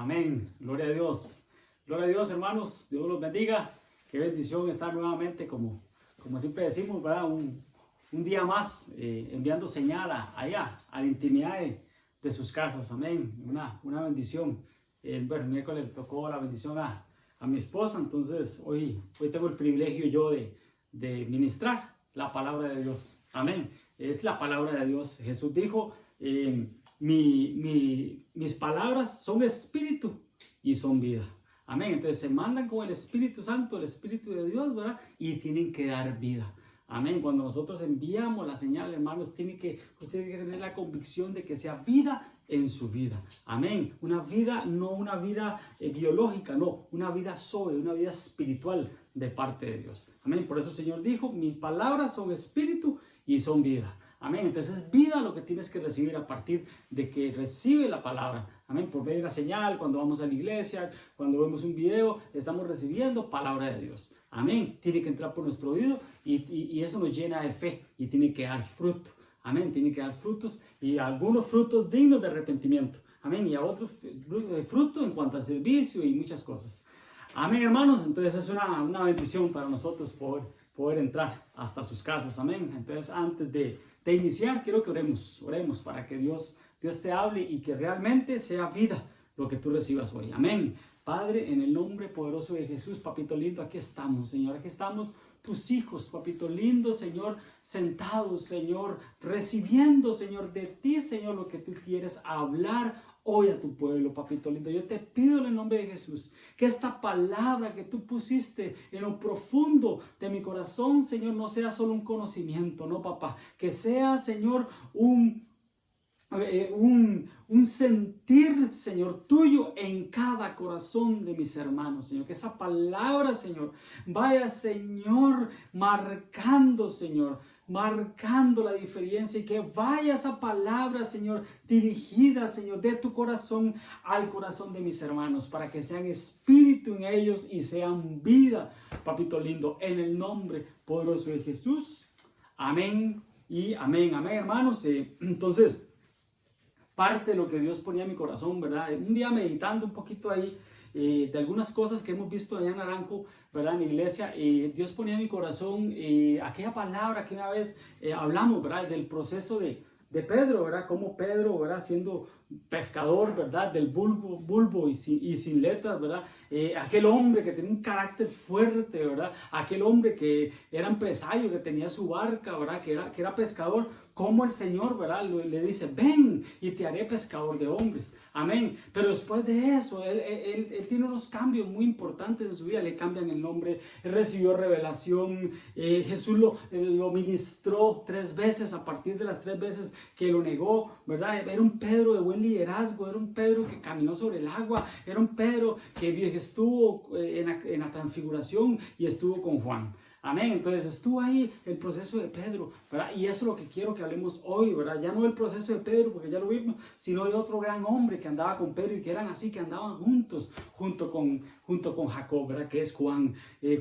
Amén. Gloria a Dios. Gloria a Dios, hermanos. Dios los bendiga. Qué bendición estar nuevamente, como siempre decimos, ¿verdad? Un día más enviando señal allá, a la intimidad de sus casas. Amén. Una bendición. Bueno, el miércoles le tocó la bendición a mi esposa, entonces hoy tengo el privilegio yo de ministrar la palabra de Dios. Amén. Es la palabra de Dios. Jesús dijo, mis palabras son espíritu y son vida. Amén. Entonces se mandan con el Espíritu Santo, el Espíritu de Dios, ¿verdad? Y tienen que dar vida. Amén. Cuando nosotros enviamos la señal, hermanos, usted tiene que tener la convicción de que sea vida en su vida. Amén. Una vida, no una vida biológica, no, una vida sobre, una vida espiritual de parte de Dios. Amén. Por eso el Señor dijo, mis palabras son espíritu y son vida. Amén. Entonces es vida lo que tienes que recibir a partir de que recibe la palabra. Amén. Por ver la señal, cuando vamos a la iglesia, cuando vemos un video, estamos recibiendo palabra de Dios. Amén. Tiene que entrar por nuestro oído y eso nos llena de fe y tiene que dar fruto. Amén. Tiene que dar frutos y algunos frutos dignos de arrepentimiento. Amén. Y a otros frutos en cuanto al servicio y muchas cosas. Amén, hermanos. Entonces es una bendición para nosotros poder entrar hasta sus casas. Amén. Entonces antes de iniciar, quiero que oremos para que Dios te hable y que realmente sea vida lo que tú recibas hoy. Amén. Padre, en el nombre poderoso de Jesús, papito lindo, aquí estamos, Señor, aquí estamos tus hijos, papito lindo, Señor, sentados, Señor, recibiendo, Señor, de ti, Señor, lo que tú quieres hablar hoy a tu pueblo, papito lindo. Yo te pido en el nombre de Jesús que esta palabra que tú pusiste en lo profundo de mi corazón, Señor, no sea solo un conocimiento, no, papá, que sea, Señor, un sentir, Señor, tuyo en cada corazón de mis hermanos, Señor. Que esa palabra, Señor, vaya, Señor, marcando la diferencia y que vaya esa palabra, Señor, dirigida, Señor, de tu corazón al corazón de mis hermanos, para que sean espíritu en ellos y sean vida, papito lindo, en el nombre poderoso de Jesús. Amén y amén, amén, hermanos. Entonces, parte de lo que Dios ponía en mi corazón, ¿verdad? Un día meditando un poquito ahí de algunas cosas que hemos visto allá en Naranjo, ¿verdad? En la iglesia, Dios ponía en mi corazón aquella palabra que una vez hablamos, ¿verdad? Del proceso de Pedro, ¿verdad? Como Pedro, ¿verdad? Siendo pescador, ¿verdad? Del bulbo y sin letras, ¿verdad? Aquel hombre que tenía un carácter fuerte, ¿verdad? Aquel hombre que era empresario, que tenía su barca, ¿verdad? Que era pescador. Como el Señor, ¿verdad? Le dice, ven y te haré pescador de hombres. Amén. Pero después de eso, él tiene unos cambios muy importantes en su vida. Le cambian el nombre, él recibió revelación. Jesús lo ministró 3 veces, a partir de las 3 veces que lo negó, ¿verdad? Era un Pedro de buen liderazgo, era un Pedro que caminó sobre el agua, era un Pedro que estuvo en la transfiguración y estuvo con Juan. Amén. Entonces estuvo ahí el proceso de Pedro, ¿verdad? Y eso es lo que quiero que hablemos hoy, ¿verdad? Ya no del proceso de Pedro, porque ya lo vimos, sino de otro gran hombre que andaba con Pedro y que eran así, que andaban juntos, junto con Jacob, ¿verdad? Que es Juan.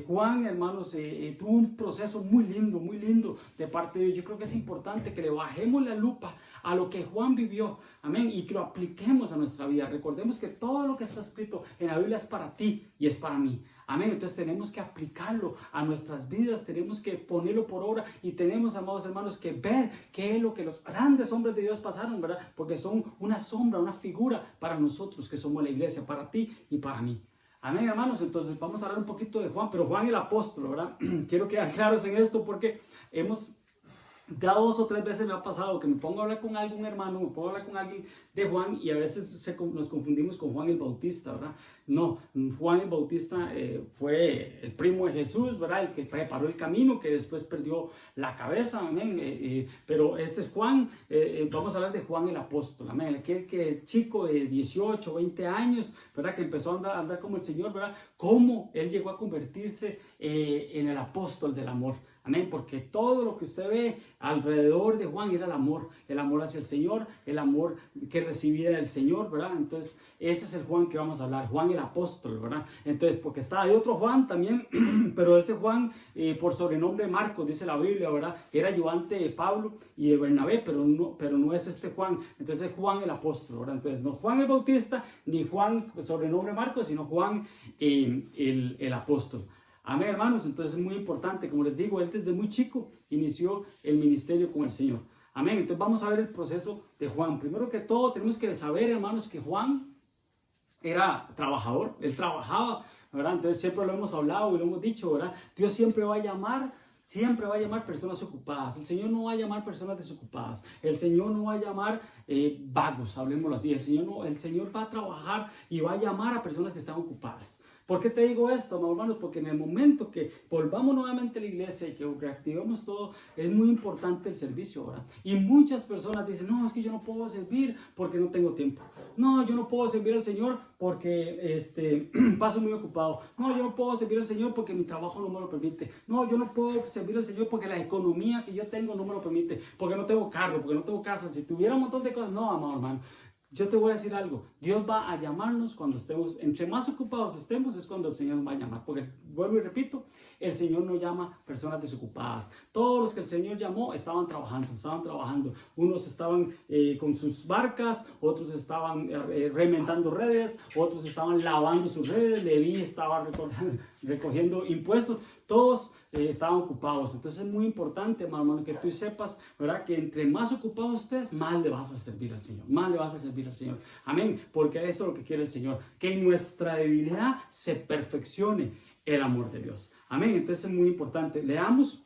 Juan, hermanos, tuvo un proceso muy lindo de parte de Dios. Yo creo que es importante que le bajemos la lupa a lo que Juan vivió, amén, y que lo apliquemos a nuestra vida. Recordemos que todo lo que está escrito en la Biblia es para ti y es para mí. Amén. Entonces tenemos que aplicarlo a nuestras vidas, tenemos que ponerlo por obra y tenemos, amados hermanos, que ver qué es lo que los grandes hombres de Dios pasaron, ¿verdad? Porque son una sombra, una figura para nosotros que somos la iglesia, para ti y para mí. Amén, hermanos. Entonces vamos a hablar un poquito de Juan, pero Juan el apóstol, ¿verdad? Quiero quedar claros en esto porque ya 2 o 3 veces me ha pasado que me pongo a hablar con algún hermano, me pongo a hablar con alguien de Juan y a veces nos confundimos con Juan el Bautista, ¿verdad? No, Juan el Bautista fue el primo de Jesús, ¿verdad? El que preparó el camino, que después perdió la cabeza, amén. Pero este es Juan, vamos a hablar de Juan el apóstol, amén. Aquel chico de 18, 20 años, ¿verdad? Que empezó a andar como el Señor, ¿verdad? Cómo él llegó a convertirse en el apóstol del amor. Amén, porque todo lo que usted ve alrededor de Juan era el amor hacia el Señor, el amor que recibía del Señor, ¿verdad? Entonces, ese es el Juan que vamos a hablar, Juan el apóstol, ¿verdad? Entonces, porque hay otro Juan también, pero ese Juan, por sobrenombre Marcos, dice la Biblia, ¿verdad? Era ayudante de Pablo y de Bernabé, pero no es este Juan. Entonces, es Juan el apóstol, ¿verdad? Entonces, no Juan el Bautista, ni Juan, sobrenombre Marcos, sino Juan el apóstol. Amén, hermanos. Entonces es muy importante, como les digo, él desde muy chico inició el ministerio con el Señor. Amén. Entonces vamos a ver el proceso de Juan. Primero que todo, tenemos que saber, hermanos, que Juan era trabajador. Él trabajaba, ¿verdad? Entonces siempre lo hemos hablado y lo hemos dicho, ¿verdad? Dios siempre va a llamar personas ocupadas. El Señor no va a llamar personas desocupadas. El Señor no va a llamar vagos, hablemoslo así. El Señor va a trabajar y va a llamar a personas que están ocupadas. ¿Por qué te digo esto, hermanos? Porque en el momento que volvamos nuevamente a la iglesia y que reactivemos todo, es muy importante el servicio, ¿verdad? Y muchas personas dicen, no, es que yo no puedo servir porque no tengo tiempo. No, yo no puedo servir al Señor porque paso muy ocupado. No, yo no puedo servir al Señor porque mi trabajo no me lo permite. No, yo no puedo servir al Señor porque la economía que yo tengo no me lo permite. Porque no tengo carro, porque no tengo casa. Si tuviera un montón de cosas, no, amado hermano. Yo te voy a decir algo, Dios va a llamarnos cuando estemos, entre más ocupados estemos es cuando el Señor nos va a llamar, porque vuelvo y repito, el Señor no llama personas desocupadas. Todos los que el Señor llamó estaban trabajando. Unos estaban con sus barcas, otros estaban remendando redes, otros estaban lavando sus redes, Leví estaba recogiendo impuestos, todos estaban ocupados. Entonces es muy importante, hermano, que tú sepas, ¿verdad? Que entre más ocupado estés, más le vas a servir al Señor. Más le vas a servir al Señor. Amén. Porque eso es lo que quiere el Señor. Que en nuestra debilidad se perfeccione el amor de Dios. Amén. Entonces es muy importante. Leamos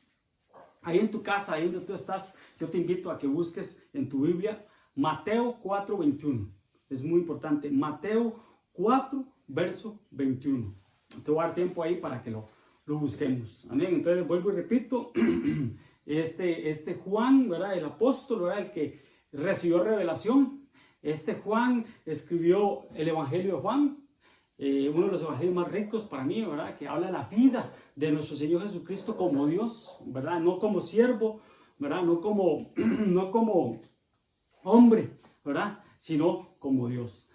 ahí en tu casa, ahí donde tú estás. Yo te invito a que busques en tu Biblia Mateo 4:21. Es muy importante. Mateo 4, verso 21. Te voy a dar tiempo ahí para que lo busquemos. Amén. Entonces vuelvo y repito, este Juan, ¿verdad? El apóstol, ¿verdad? El que recibió revelación. Este Juan escribió el Evangelio de Juan, uno de los evangelios más ricos para mí, ¿verdad? Que habla de la vida de nuestro Señor Jesucristo como Dios, ¿verdad? No como siervo, ¿verdad? No como hombre, ¿verdad? Sino como Dios.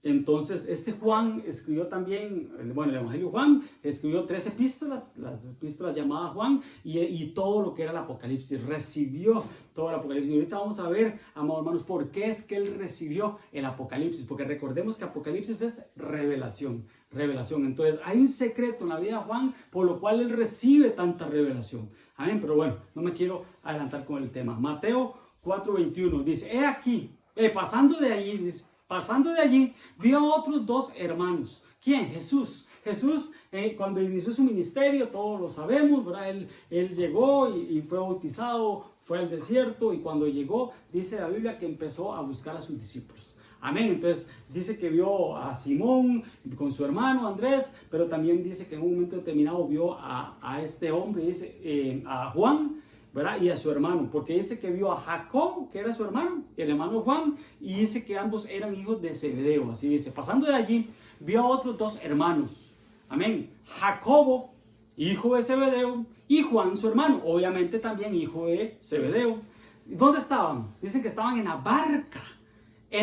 Entonces, este Juan escribió también, bueno, el Evangelio de Juan, escribió 3 epístolas, las epístolas llamadas Juan, y todo lo que era el Apocalipsis, recibió todo el Apocalipsis. Y ahorita vamos a ver, amados hermanos, por qué es que él recibió el Apocalipsis, porque recordemos que Apocalipsis es revelación. Entonces, hay un secreto en la vida de Juan, por lo cual él recibe tanta revelación. Amén, pero bueno, no me quiero adelantar con el tema. Mateo 4:21 dice, he aquí, pasando de allí, vio a otros 2 hermanos. ¿Quién? Jesús. Jesús, cuando inició su ministerio, todos lo sabemos, ¿verdad? Él llegó y fue bautizado, fue al desierto, y cuando llegó, dice la Biblia que empezó a buscar a sus discípulos. Amén. Entonces dice que vio a Simón con su hermano Andrés, pero también dice que en un momento determinado vio a este hombre, dice a Juan, ¿verdad? Y a su hermano, porque dice que vio a Jacob, que era su hermano, el hermano Juan, y dice que ambos eran hijos de Zebedeo. Así dice, pasando de allí, vio a otros 2 hermanos. Amén. Jacobo, hijo de Zebedeo, y Juan, su hermano, obviamente también hijo de Zebedeo. ¿Dónde estaban? Dicen que estaban en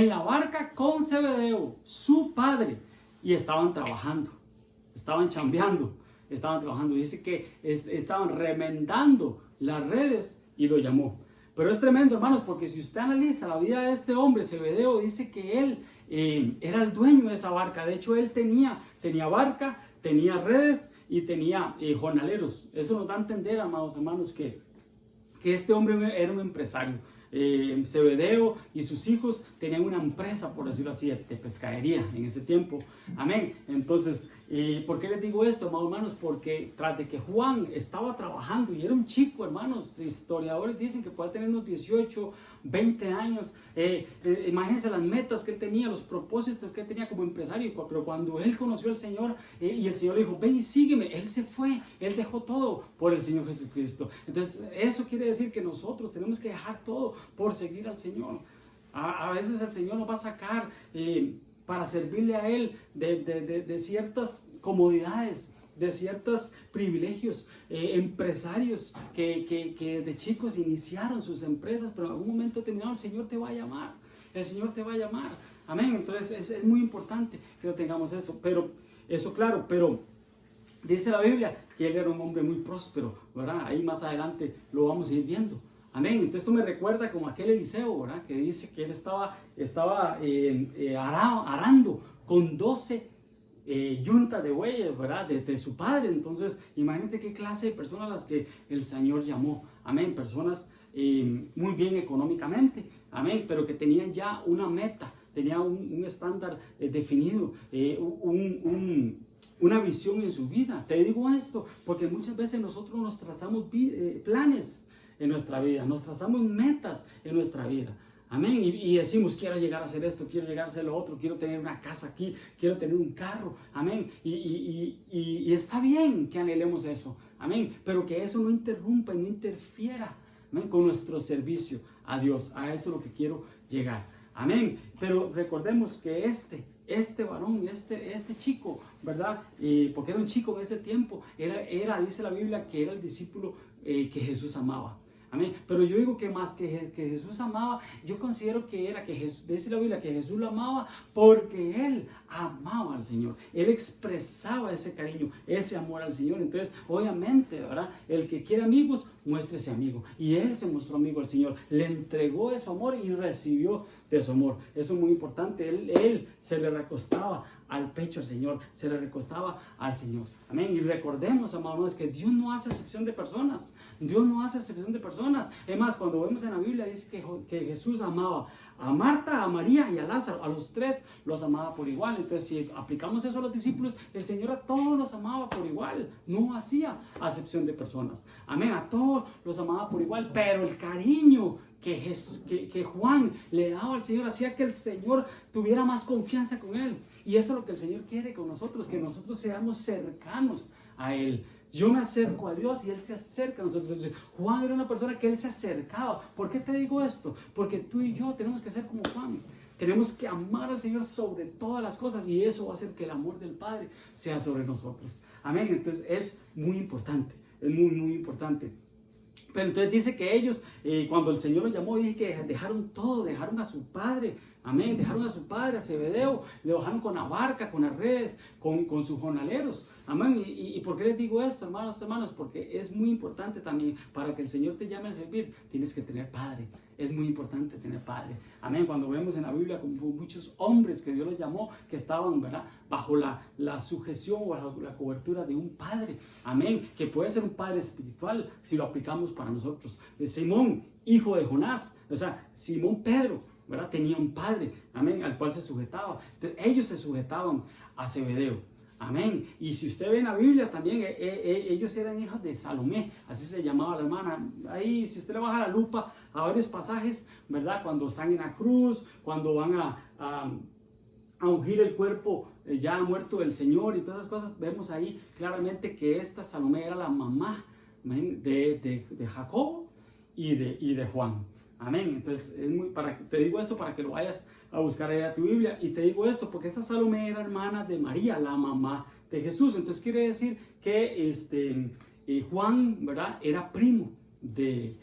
la barca con Zebedeo, su padre, y estaban trabajando, estaban chambeando, estaban trabajando. Dice que estaban remendando las redes y lo llamó. Pero es tremendo, hermanos, porque si usted analiza la vida de este hombre, Zebedeo, dice que él era el dueño de esa barca. De hecho, él tenía barca, tenía redes y tenía jornaleros. Eso nos da a entender, amados hermanos, que este hombre era un empresario. Zebedeo y sus hijos tenían una empresa, por decirlo así, de pescadería en ese tiempo. Amén. Entonces, ¿por qué les digo esto, hermanos? Porque tras de que Juan estaba trabajando y era un chico, hermanos, historiadores dicen que puede tener unos 18, 20 años. Imagínense las metas que él tenía, los propósitos que él tenía como empresario. Pero cuando él conoció al Señor y el Señor le dijo, ven y sígueme, él se fue, él dejó todo por el Señor Jesucristo. Entonces, eso quiere decir que nosotros tenemos que dejar todo por seguir al Señor. A veces el Señor nos va a sacar para servirle a Él de ciertas comodidades, de ciertos privilegios, empresarios que de chicos iniciaron sus empresas, pero en algún momento determinado el Señor te va a llamar, el Señor te va a llamar, amén. Entonces es muy importante que no tengamos eso, pero dice la Biblia que él era un hombre muy próspero, ¿verdad? Ahí más adelante lo vamos a ir viendo. Amén. Entonces esto me recuerda como aquel Eliseo, ¿verdad? Que dice que él estaba arando con 12 yuntas de bueyes, ¿verdad? De su padre. Entonces imagínate qué clase de personas las que el Señor llamó. Amén. Personas muy bien económicamente. Amén. Pero que tenían ya una meta, tenían un estándar definido, una visión en su vida. Te digo esto porque muchas veces nosotros nos trazamos planes en nuestra vida, nos trazamos metas en nuestra vida, amén, y decimos, quiero llegar a hacer esto, quiero llegar a hacer lo otro, quiero tener una casa aquí, quiero tener un carro, amén, y está bien que anhelemos eso, amén, pero que eso no interrumpa y no interfiera, amén, con nuestro servicio a Dios. A eso es lo que quiero llegar, amén. Pero recordemos que este varón, este chico, ¿verdad? Porque era un chico en ese tiempo, dice la Biblia que era el discípulo que Jesús amaba. Amén. Pero yo digo que más que Jesús amaba, yo considero que dice la Biblia que Jesús lo amaba porque él amaba al Señor. Él expresaba ese cariño, ese amor al Señor. Entonces, obviamente, ¿verdad? El que quiere amigos, muéstrese amigo. Y él se mostró amigo al Señor. Le entregó de su amor y recibió de su amor. Eso es muy importante. Él se le recostaba al pecho al Señor, se le recostaba al Señor. Amén. Y recordemos, amados, que Dios no hace excepción de personas. Dios no hace excepción de personas. Es más, cuando vemos en la Biblia dice que Jesús amaba a Marta, a María y a Lázaro. A los tres los amaba por igual. Entonces, si aplicamos eso a los discípulos, el Señor a todos los amaba por igual. No hacía acepción de personas. Amén. A todos los amaba por igual. Pero el cariño que Juan le daba al Señor hacía que el Señor tuviera más confianza con él. Y eso es lo que el Señor quiere con nosotros, que nosotros seamos cercanos a Él. Yo me acerco a Dios y Él se acerca a nosotros. Entonces, Juan era una persona que Él se acercaba. ¿Por qué te digo esto? Porque tú y yo tenemos que ser como Juan. Tenemos que amar al Señor sobre todas las cosas y eso va a hacer que el amor del Padre sea sobre nosotros. Amén. Entonces es muy importante, es muy, muy importante. Pero entonces dice que ellos, cuando el Señor los llamó, dice que dejaron todo, dejaron a su padre. Amén, dejaron a su padre, a Zebedeo, le dejaron con la barca, con las redes, con sus jornaleros. Amén. ¿Y por qué les digo esto, hermanos? Porque es muy importante también, para que el Señor te llame a servir, tienes que tener padre. Es muy importante tener padre. Amén. Cuando vemos en la Biblia como muchos hombres que Dios los llamó, que estaban, ¿verdad?, bajo la sujeción o bajo la cobertura de un padre. Amén. Que puede ser un padre espiritual si lo aplicamos para nosotros. Simón, hijo de Jonás, o sea, Simón Pedro, ¿verdad?, tenía un padre, amén, al cual se sujetaba. Entonces, ellos se sujetaban a Zebedeo. Amén. Y si usted ve en la Biblia también, ellos eran hijos de Salomé, así se llamaba la hermana. Ahí, si usted le baja la lupa a varios pasajes, ¿verdad?, cuando están en la cruz, cuando van a ungir el cuerpo ya muerto del Señor y todas esas cosas, vemos ahí claramente que esta Salomé era la mamá, amén, de Jacobo y de Juan. Amén. Entonces, te digo esto para que lo vayas a buscar ahí a tu Biblia. Y te digo esto porque esta Salomé era hermana de María, la mamá de Jesús. Entonces quiere decir que Juan, ¿verdad?, era primo de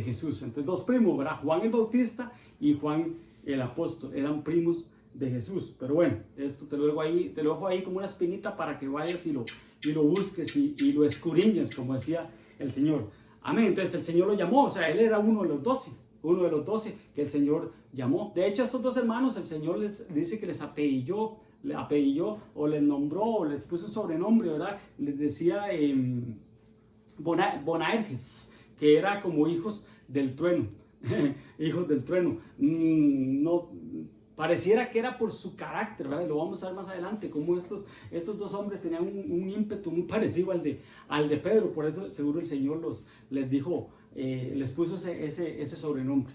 Jesús. Entonces dos primos, ¿verdad? Juan el Bautista y Juan el apóstol eran primos de Jesús. Pero bueno, esto te lo dejo ahí como una espinita para que vayas y lo busques y lo escudriñes, como decía el Señor. Amén. Entonces el Señor lo llamó, o sea, él era uno de los 12 que el Señor llamó. De hecho, a estos dos hermanos el Señor les dice que les apellidó o les nombró o les puso un sobrenombre, ¿verdad? Les decía Boanerges, que era como hijos del trueno. Hijos del trueno. No pareciera que era por su carácter, ¿verdad? Y lo vamos a ver más adelante, como estos dos hombres tenían un ímpetu muy parecido al de Pedro. Por eso seguro el Señor les puso ese sobrenombre.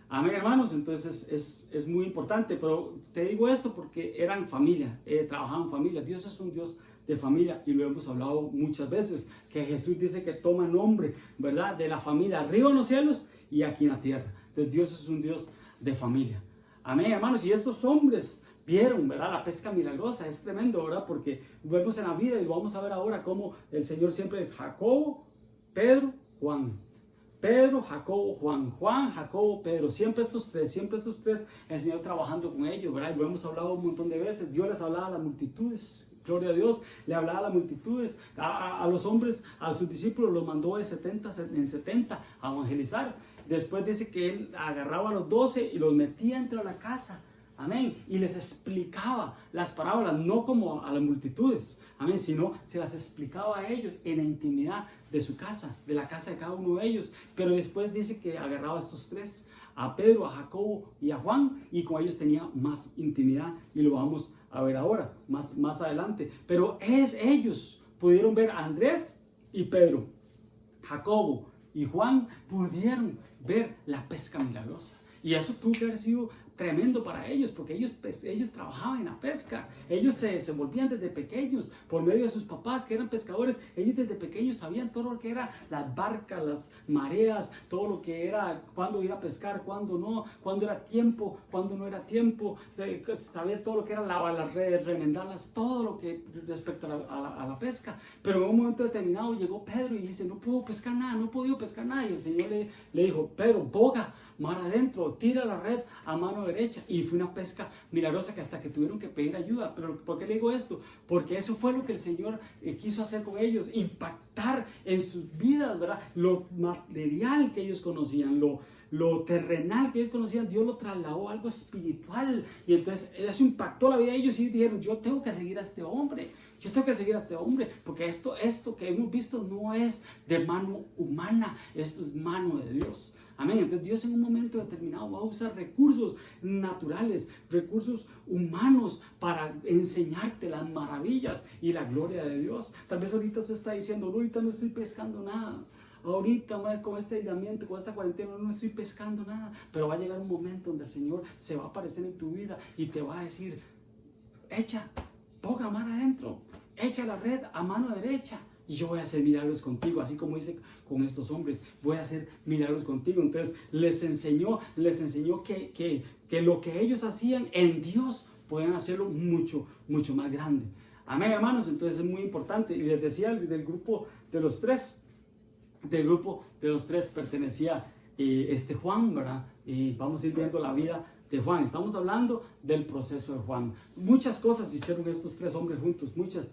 Amén, hermanos. Entonces es muy importante, pero te digo esto porque eran familia, trabajaban en familia. Dios es un Dios de familia y lo hemos hablado muchas veces, que Jesús dice que toma nombre, ¿verdad?, de la familia arriba en los cielos y aquí en la tierra. Entonces Dios es un Dios de familia. Amén, hermanos. Y estos hombres, vieron, ¿verdad? La pesca milagrosa. Es tremendo, ¿verdad? Porque vemos en la vida y vamos a ver ahora cómo el Señor siempre, Jacobo, Pedro, Juan. Pedro, Jacobo, Juan, Juan, Jacobo, Pedro, siempre estos tres, el Señor trabajando con ellos, ¿verdad? Y lo hemos hablado un montón de veces. Dios les hablaba a las multitudes, gloria a Dios, le hablaba a las multitudes, a los hombres, a sus discípulos los mandó de 70 en 70 a evangelizar. Después dice que él agarraba a los 12 y los metía entre la casa. Amén. Y les explicaba las parábolas, no como a las multitudes, amén, sino se las explicaba a ellos en la intimidad de su casa, de la casa de cada uno de ellos. Pero después dice que agarraba a estos tres, a Pedro, a Jacobo y a Juan, y con ellos tenía más intimidad, y lo vamos a ver ahora, más adelante. Pero ellos pudieron ver a Andrés y Pedro, Jacobo y Juan, pudieron ver la pesca milagrosa. Y eso tuvo que haber sido tremendo para ellos, porque ellos trabajaban en la pesca. Ellos se volvían desde pequeños, por medio de sus papás que eran pescadores. Ellos desde pequeños sabían todo lo que era las barcas, las mareas, todo lo que era, cuándo ir a pescar, cuándo no, cuándo era tiempo, cuándo no era tiempo. Sabía todo lo que era lavar las redes, remendarlas, todo lo que respecto a la pesca. Pero en un momento determinado llegó Pedro y dice, no puedo pescar nada, no he podido pescar nada. Y el Señor le dijo, Pedro, boga mar adentro, tira la red a mano derecha. Y fue una pesca milagrosa que hasta que tuvieron que pedir ayuda. Pero ¿por qué le digo esto? Porque eso fue lo que el Señor quiso hacer con ellos, impactar en sus vidas, ¿verdad? Lo material que ellos conocían, lo terrenal que ellos conocían, Dios lo trasladó a algo espiritual. Y entonces eso impactó la vida de ellos y dijeron, yo tengo que seguir a este hombre. Yo tengo que seguir a este hombre, porque esto que hemos visto no es de mano humana, esto es mano de Dios. Amén. Entonces Dios en un momento determinado va a usar recursos naturales, recursos humanos para enseñarte las maravillas y la gloria de Dios. Tal vez ahorita se está diciendo, ahorita no estoy pescando nada. Ahorita con este aislamiento, con esta cuarentena no estoy pescando nada. Pero va a llegar un momento donde el Señor se va a aparecer en tu vida y te va a decir, ponga mar adentro, echa la red a mano derecha. Y yo voy a hacer milagros contigo, así como hice con estos hombres, voy a hacer milagros contigo. Entonces les enseñó que lo que ellos hacían en Dios, pueden hacerlo mucho más grande. Amén, hermanos. Entonces es muy importante. Y les decía, del grupo de los tres pertenecía Juan, ¿verdad? Y vamos a ir viendo la vida de Juan. Estamos hablando del proceso de Juan. Muchas cosas hicieron estos tres hombres juntos, muchas.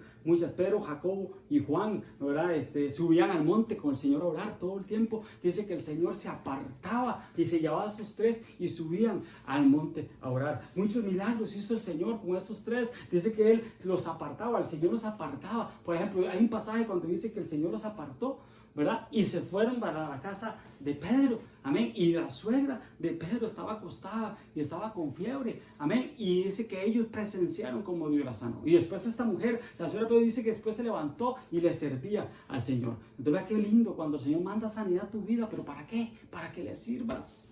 Pedro, Jacobo y Juan, ¿verdad? Subían al monte con el Señor a orar todo el tiempo. Dice que el Señor se apartaba y se llevaba a estos tres y subían al monte a orar. Muchos milagros hizo el Señor con estos tres. Dice que Él los apartaba, el Señor los apartaba. Por ejemplo, hay un pasaje cuando dice que el Señor los apartó, ¿verdad? Y se fueron para la casa de Pedro, amén. Y la suegra de Pedro estaba acostada y estaba con fiebre, amén. Y dice que ellos presenciaron como Dios la sanó. Y después esta mujer, la suegra de Pedro, dice que después se levantó y le servía al Señor. Entonces vea qué lindo cuando el Señor manda sanidad a tu vida, pero ¿para qué? Para que le sirvas.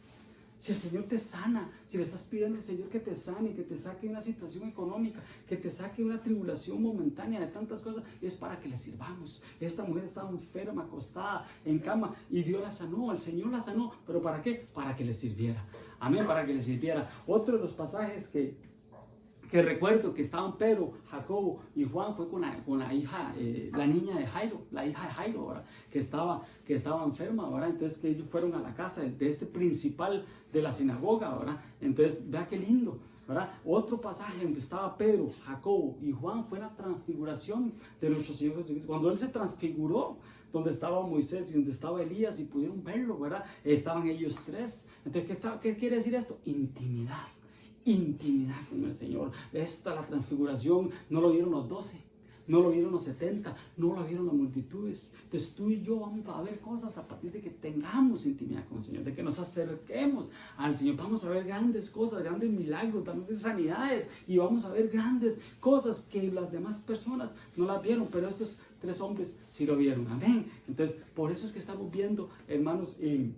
Si el Señor te sana, si le estás pidiendo al Señor que te sane, que te saque de una situación económica, que te saque de una tribulación momentánea, de tantas cosas, es para que le sirvamos. Esta mujer estaba enferma, acostada en cama, y Dios la sanó, el Señor la sanó. ¿Pero para qué? Para que le sirviera. Amén, para que le sirviera. Otro de los pasajes que recuerdo que estaban Pedro, Jacobo y Juan fue con la hija, la niña de Jairo, la hija de Jairo, ¿verdad? que estaba enferma, ¿verdad? Entonces que ellos fueron a la casa de este principal de la sinagoga, ¿verdad? Entonces vea qué lindo, ¿verdad? Otro pasaje donde estaba Pedro, Jacobo y Juan fue la transfiguración de nuestro Señor Jesucristo. Cuando Él se transfiguró, donde estaba Moisés y donde estaba Elías y pudieron verlo, ¿verdad? Estaban ellos tres. Entonces, ¿qué quiere decir esto? Intimidad con el Señor. La transfiguración no lo vieron los 12, no lo vieron los 70, no lo vieron las multitudes. Entonces tú y yo vamos a ver cosas a partir de que tengamos intimidad con el Señor, de que nos acerquemos al Señor. Vamos a ver grandes cosas, grandes milagros, grandes sanidades, y vamos a ver grandes cosas que las demás personas no las vieron, pero estos tres hombres sí lo vieron. Amén. Entonces por eso es que estamos viendo, hermanos, el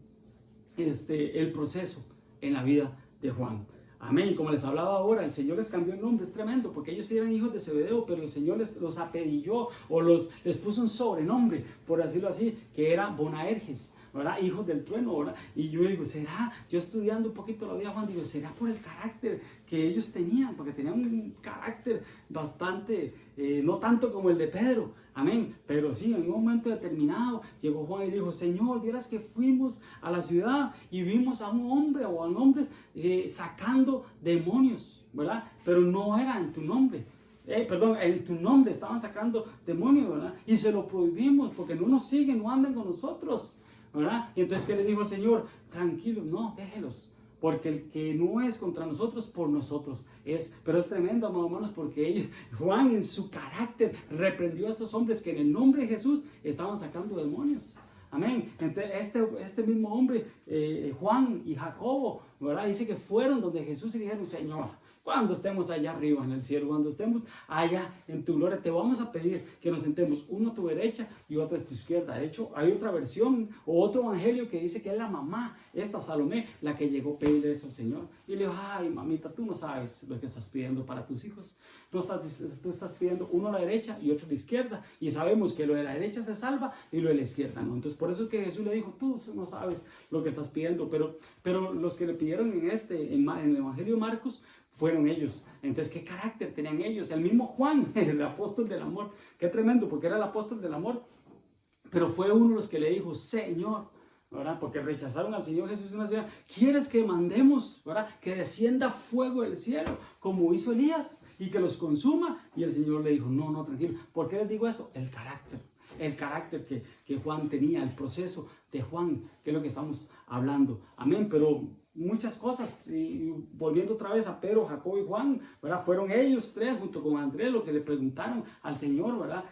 proceso en la vida de Juan. Amén. Y como les hablaba ahora, el Señor les cambió el nombre. Es tremendo, porque ellos eran hijos de Zebedeo, pero el Señor los apellidó o les puso un sobrenombre, por decirlo así, que era Boanerges, ¿verdad? Hijos del trueno, ¿verdad? Y yo digo, ¿será? Yo estudiando un poquito la vida de Juan, digo, ¿será por el carácter que ellos tenían? Porque tenían un carácter bastante, no tanto como el de Pedro, amén, pero sí, en un momento determinado llegó Juan y dijo, Señor, vieras que fuimos a la ciudad y vimos a un hombre o a hombres sacando demonios, ¿verdad? Pero no era en tu nombre. En tu nombre estaban sacando demonios, ¿verdad? Y se lo prohibimos porque no nos siguen, no andan con nosotros, ¿verdad? Y entonces, ¿qué le dijo el Señor? Tranquilos, no, déjelos, porque el que no es contra nosotros, por nosotros es. Pero es tremendo, amados hermanos, porque ellos, Juan en su carácter reprendió a estos hombres que en el nombre de Jesús estaban sacando demonios. Amén. Entonces, este mismo hombre, Juan y Jacobo, ¿verdad? Dice que fueron donde Jesús y dijeron, Señor, cuando estemos allá arriba en el cielo, cuando estemos allá en tu gloria, te vamos a pedir que nos sentemos uno a tu derecha y otro a tu izquierda. De hecho, hay otra versión o otro evangelio que dice que es la mamá, esta Salomé, la que llegó a pedirle esto al Señor. Y le dijo, ay, mamita, tú no sabes lo que estás pidiendo para tus hijos. Tú estás pidiendo uno a la derecha y otro a la izquierda. Y sabemos que lo de la derecha se salva y lo de la izquierda no. Entonces, por eso es que Jesús le dijo, tú no sabes lo que estás pidiendo. Pero los que le pidieron en el evangelio de Marcos, fueron ellos. Entonces, ¿qué carácter tenían ellos? El mismo Juan, el apóstol del amor. Qué tremendo, porque era el apóstol del amor. Pero fue uno de los que le dijo, Señor, ¿verdad? Porque rechazaron al Señor Jesús en la ciudad. ¿Quieres que mandemos, ¿verdad? Que descienda fuego del cielo, como hizo Elías, y que los consuma? Y el Señor le dijo, no, tranquilo. ¿Por qué les digo esto? El carácter que Juan tenía, el proceso de Juan, que es lo que estamos hablando. Amén, pero muchas cosas, y volviendo otra vez a Pedro, Jacobo y Juan, ¿verdad? Fueron ellos tres, junto con Andrés, lo que le preguntaron al Señor, ¿verdad?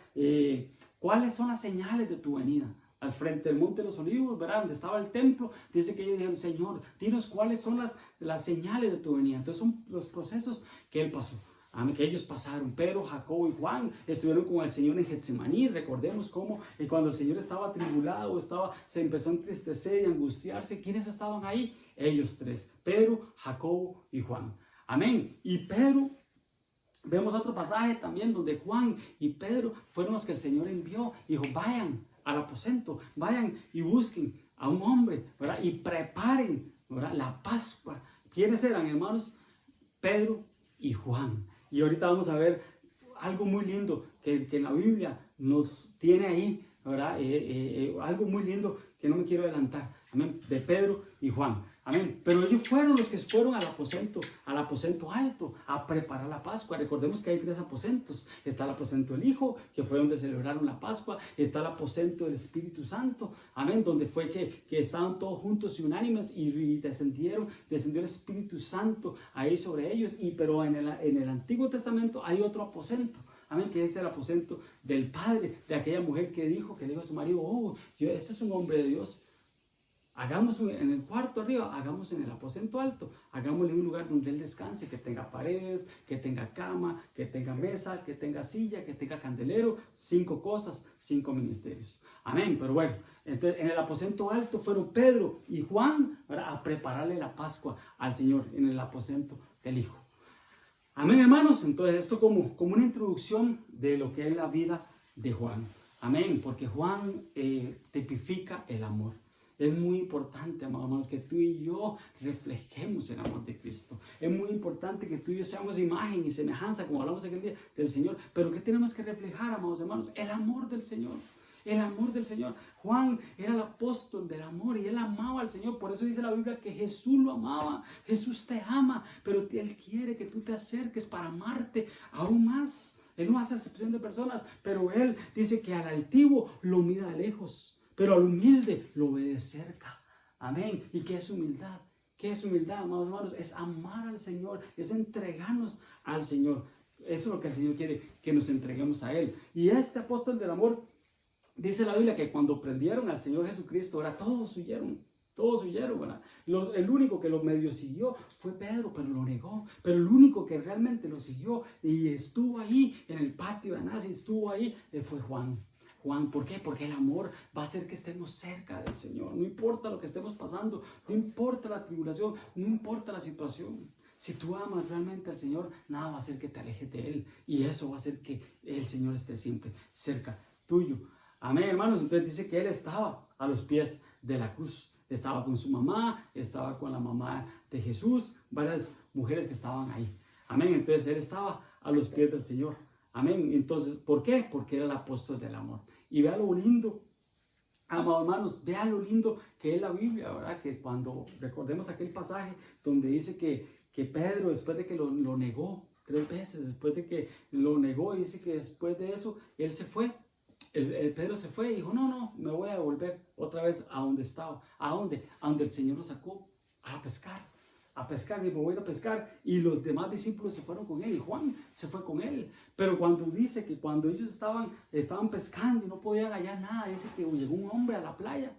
¿Cuáles son las señales de tu venida? Al frente del Monte de los Olivos, ¿verdad? Donde estaba el templo, dice que ellos dijeron, Señor, dinos cuáles son las señales de tu venida. Entonces son los procesos que él pasó. Que ellos pasaron. Pedro, Jacobo y Juan estuvieron con el Señor en Getsemaní. Recordemos cómo cuando el Señor estaba atribulado, se empezó a entristecer y angustiarse. ¿Quiénes estaban ahí? Ellos tres, Pedro, Jacobo y Juan. Amén. Y Pedro, vemos otro pasaje también donde Juan y Pedro fueron los que el Señor envió. Dijo, vayan al aposento, vayan y busquen a un hombre, ¿verdad? Y preparen, ¿verdad? La Pascua. ¿Quiénes eran, hermanos? Pedro y Juan. Y ahorita vamos a ver algo muy lindo que en la Biblia nos tiene ahí, ¿verdad? Algo muy lindo que no me quiero adelantar. Amén. De Pedro y Juan. Amén. Pero ellos fueron los que fueron al aposento alto, a preparar la Pascua. Recordemos que hay tres aposentos. Está el aposento del Hijo, que fue donde celebraron la Pascua. Está el aposento del Espíritu Santo. Amén. Donde fue que estaban todos juntos y unánimes y descendió el Espíritu Santo ahí sobre ellos. Pero en el Antiguo Testamento hay otro aposento. Amén, que es el aposento del Padre, de aquella mujer que dijo a su marido, este es un hombre de Dios. Hagamos en el cuarto arriba, hagamos en el aposento alto, hagámosle un lugar donde él descanse, que tenga paredes, que tenga cama, que tenga mesa, que tenga silla, que tenga candelero, 5 cosas, 5 ministerios. Amén, pero bueno, entonces en el aposento alto fueron Pedro y Juan, ¿verdad? A prepararle la Pascua al Señor en el aposento del Hijo. Amén, hermanos. Entonces esto como una introducción de lo que es la vida de Juan. Amén, porque Juan tipifica el amor. Es muy importante, amados hermanos, que tú y yo reflejemos el amor de Cristo. Es muy importante que tú y yo seamos imagen y semejanza, como hablamos aquel día, del Señor. Pero ¿qué tenemos que reflejar, amados hermanos? El amor del Señor. El amor del Señor. Juan era el apóstol del amor y él amaba al Señor. Por eso dice la Biblia que Jesús lo amaba. Jesús te ama, pero Él quiere que tú te acerques para amarte aún más. Él no hace excepción de personas, pero Él dice que al altivo lo mira de lejos, pero al humilde lo ve de cerca. Amén. ¿Y qué es humildad? ¿Qué es humildad, amados hermanos? Es amar al Señor, es entregarnos al Señor. Eso es lo que el Señor quiere, que nos entreguemos a Él. Y este apóstol del amor, dice la Biblia que cuando prendieron al Señor Jesucristo, ahora todos huyeron, ¿verdad? El único que lo medio siguió fue Pedro, pero lo negó. Pero el único que realmente lo siguió y estuvo ahí en el patio de Anás y estuvo ahí, fue Juan. ¿Por qué? Porque el amor va a hacer que estemos cerca del Señor. No importa lo que estemos pasando, no importa la tribulación, no importa la situación. Si tú amas realmente al Señor, nada va a hacer que te alejes de Él. Y eso va a hacer que el Señor esté siempre cerca tuyo. Amén, hermanos. Entonces dice que Él estaba a los pies de la cruz. Estaba con su mamá, estaba con la mamá de Jesús, varias mujeres que estaban ahí. Amén. Entonces él estaba a los pies del Señor. Amén. Entonces, ¿por qué? Porque era el apóstol del amor. Y vea lo lindo, amados hermanos, vea lo lindo que es la Biblia, ¿verdad? Que cuando recordemos aquel pasaje donde dice que Pedro, después de que lo negó 3 veces, después de que lo negó, dice que después de eso, él se fue. Pedro se fue y dijo, no, me voy a volver otra vez a donde estaba. ¿A dónde? A donde el Señor lo sacó, a pescar, y me voy a ir a pescar. Y los demás discípulos se fueron con él, y Juan se fue con él. Pero cuando dice que cuando ellos estaban pescando y no podían hallar nada, dice que llegó un hombre a la playa.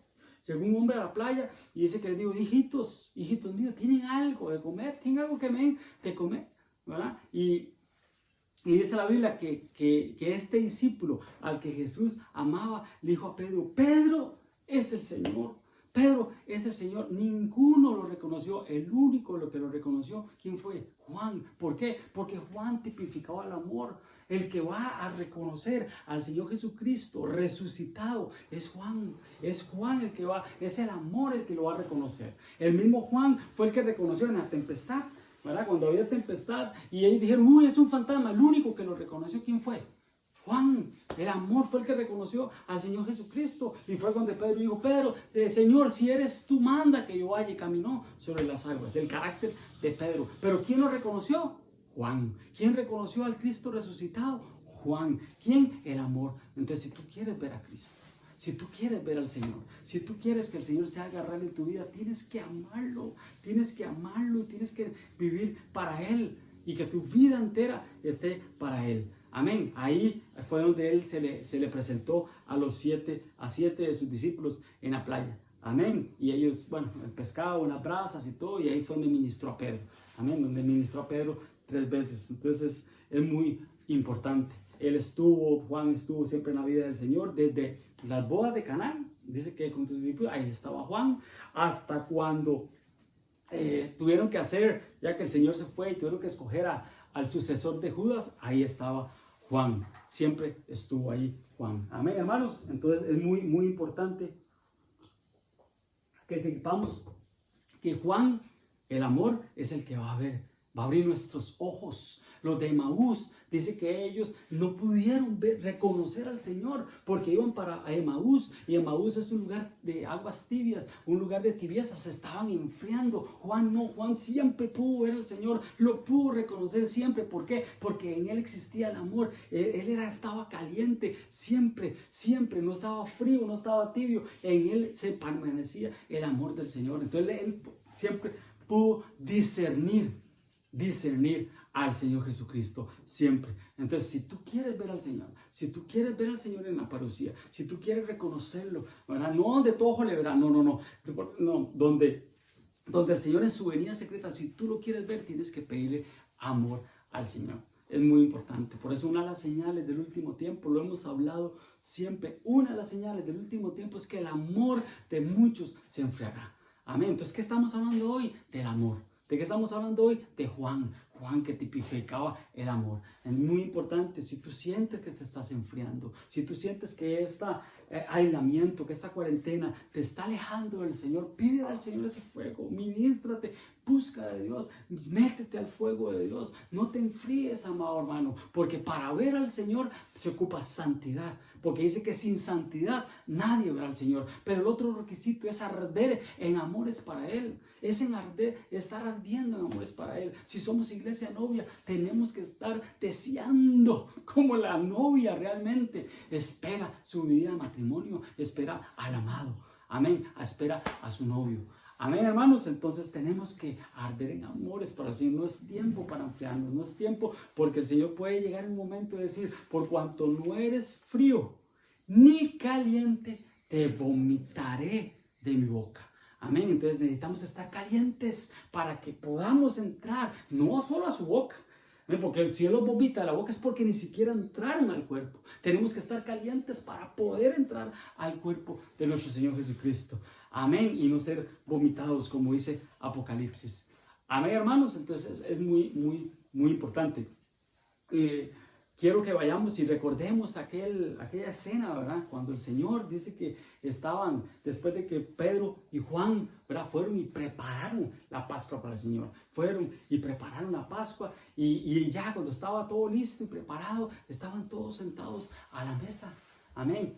Llegó un hombre a la playa y dice que les dijo, hijitos míos, ¿tienen algo de comer? ¿Tienen algo que me den de comer? ¿Verdad? Y dice la Biblia que este discípulo al que Jesús amaba le dijo a Pedro, Pedro es el Señor. Pedro es el Señor. Ninguno lo reconoció. El único que lo reconoció, ¿quién fue? Juan. ¿Por qué? Porque Juan tipificaba el amor. El que va a reconocer al Señor Jesucristo resucitado es Juan. Es Juan el que va, es el amor el que lo va a reconocer. El mismo Juan fue el que reconoció en la tempestad, ¿verdad? Cuando había tempestad y ellos dijeron, uy, es un fantasma. El único que lo reconoció, ¿quién fue? Juan. El amor fue el que reconoció al Señor Jesucristo. Y fue cuando Pedro dijo, Pedro, Señor, si eres tú, manda que yo vaya. Y caminó sobre las aguas. El carácter de Pedro. Pero ¿quién lo reconoció? Juan. ¿Quién reconoció al Cristo resucitado? Juan. ¿Quién? El amor. Entonces, si tú quieres ver a Cristo, si tú quieres ver al Señor, si tú quieres que el Señor se haga real en tu vida, tienes que amarlo, tienes que vivir para Él y que tu vida entera esté para Él. Amén. Ahí fue donde Él se le presentó a 7 de sus discípulos en la playa. Amén. Y ellos, el pescado, unas brasas y todo, y ahí fue donde ministró a Pedro. Amén. Donde ministró a Pedro 3 veces. Entonces es muy importante. Juan estuvo siempre en la vida del Señor desde las bodas de Caná. Dice que con sus discípulos, ahí estaba Juan, hasta cuando tuvieron que hacer, ya que el Señor se fue y tuvieron que escoger al sucesor de Judas, ahí estaba Juan. Siempre estuvo ahí Juan. Amén, hermanos. Entonces es muy, muy importante que sepamos que Juan, el amor, es el que va a abrir nuestros ojos. Los de Emaús, dice que ellos no pudieron reconocer al Señor porque iban para Emaús, y Emaús es un lugar de aguas tibias, un lugar de tibieza, se estaban enfriando. Juan no, Juan siempre pudo ver al Señor, lo pudo reconocer siempre. ¿Por qué? Porque en él existía el amor. Él estaba caliente siempre, no estaba frío, no estaba tibio. En él se permanecía el amor del Señor. Entonces él siempre pudo discernir al Señor Jesucristo siempre. Entonces, si tú quieres ver al Señor, si tú quieres ver al Señor en la parucía, si tú quieres reconocerlo, ¿verdad? No donde tu ojo le verá, no, donde el Señor en su venida secreta, si tú lo quieres ver, tienes que pedirle amor al Señor. Es muy importante. Por eso una de las señales del último tiempo, lo hemos hablado siempre, una de las señales del último tiempo es que el amor de muchos se enfriará. Amén. Entonces, ¿qué estamos hablando hoy? Del amor. ¿De qué estamos hablando hoy? De Juan que tipificaba el amor. Es muy importante. Si tú sientes que te estás enfriando, si tú sientes que este aislamiento, que esta cuarentena te está alejando del Señor, pide al Señor ese fuego, ministrate, busca de Dios, métete al fuego de Dios. No te enfríes, amado hermano, porque para ver al Señor se ocupa santidad. Porque dice que sin santidad nadie verá al Señor. Pero el otro requisito es arder en amores para Él. Es estar ardiendo en amores para Él. Si somos iglesia novia, tenemos que estar deseando como la novia realmente espera su vida de matrimonio, espera al amado. Amén. Espera a su novio. Amén, hermanos. Entonces tenemos que arder en amores para el Señor. No es tiempo para enfriarnos, no es tiempo, porque el Señor puede llegar en un momento de decir, por cuanto no eres frío ni caliente, te vomitaré de mi boca. Amén. Entonces necesitamos estar calientes para que podamos entrar, no solo a su boca, porque el cielo vomita la boca, es porque ni siquiera entraron al cuerpo. Tenemos que estar calientes para poder entrar al cuerpo de nuestro Señor Jesucristo. Amén. Y no ser vomitados, como dice Apocalipsis. Amén, hermanos. Entonces es muy, muy, muy importante. quiero que vayamos y recordemos aquella escena, ¿verdad? Cuando el Señor dice que estaban, después de que Pedro y Juan, ¿verdad? Fueron y prepararon la Pascua para el Señor. Fueron y prepararon la Pascua y ya cuando estaba todo listo y preparado, estaban todos sentados a la mesa. Amén.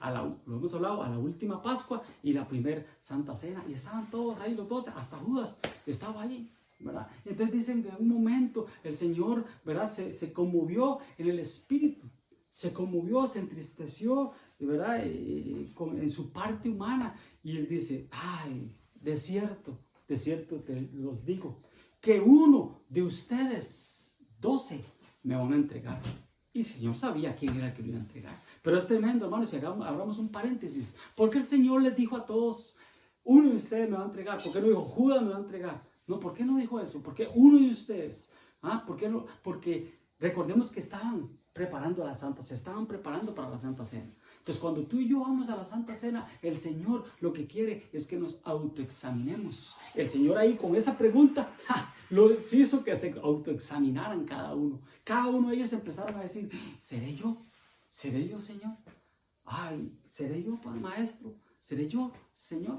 Lo hemos hablado, a la última Pascua y la primera Santa Cena. Y estaban todos ahí, los 12, hasta Judas estaba ahí, ¿verdad? Entonces dicen que en un momento el Señor, ¿verdad? Se conmovió en el espíritu. Se conmovió, se entristeció, ¿verdad? En su parte humana. Y él dice, ay, de cierto te los digo, que uno de ustedes, 12, me van a entregar. Y el Señor sabía quién era el que lo iba a entregar. Pero es tremendo, hermanos, si abramos un paréntesis. ¿Por qué el Señor les dijo a todos, uno de ustedes me va a entregar? ¿Por qué no dijo, Judas me va a entregar? No, ¿por qué no dijo eso? ¿Por qué uno de ustedes? ¿Por qué no? Porque recordemos que estaban preparando la Santa, se estaban preparando para la Santa Cena. Entonces, cuando tú y yo vamos a la Santa Cena, el Señor lo que quiere es que nos autoexaminemos. El Señor ahí con esa pregunta, los hizo que se autoexaminaran cada uno. Cada uno de ellos empezaron a decir, ¿seré yo? ¿Seré yo, Señor? Ay, ¿seré yo, Maestro? ¿Seré yo, Señor?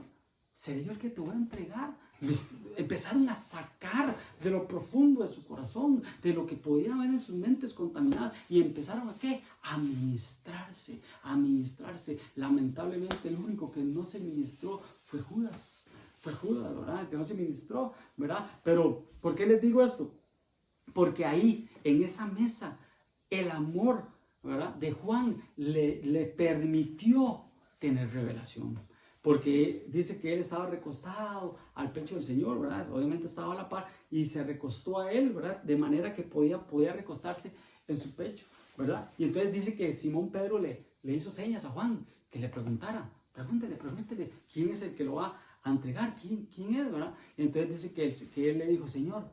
¿Seré yo el que te voy a entregar? Empezaron a sacar de lo profundo de su corazón, de lo que podían ver en sus mentes contaminadas, y empezaron a ¿qué? A ministrarse, a ministrarse. Lamentablemente el único que no se ministró fue Judas, ¿verdad? El que no se ministró, ¿verdad? Pero, ¿por qué les digo esto? Porque ahí, en esa mesa, el amor, ¿verdad?, de Juan le permitió tener revelación. Porque dice que él estaba recostado al pecho del Señor, ¿verdad? Obviamente estaba a la par y se recostó a él, ¿verdad? De manera que podía recostarse en su pecho, ¿verdad? Y entonces dice que Simón Pedro le hizo señas a Juan, que le preguntara, pregúntele, ¿quién es el que lo va a entregar? ¿Quién es, verdad? Y entonces dice que él le dijo, Señor,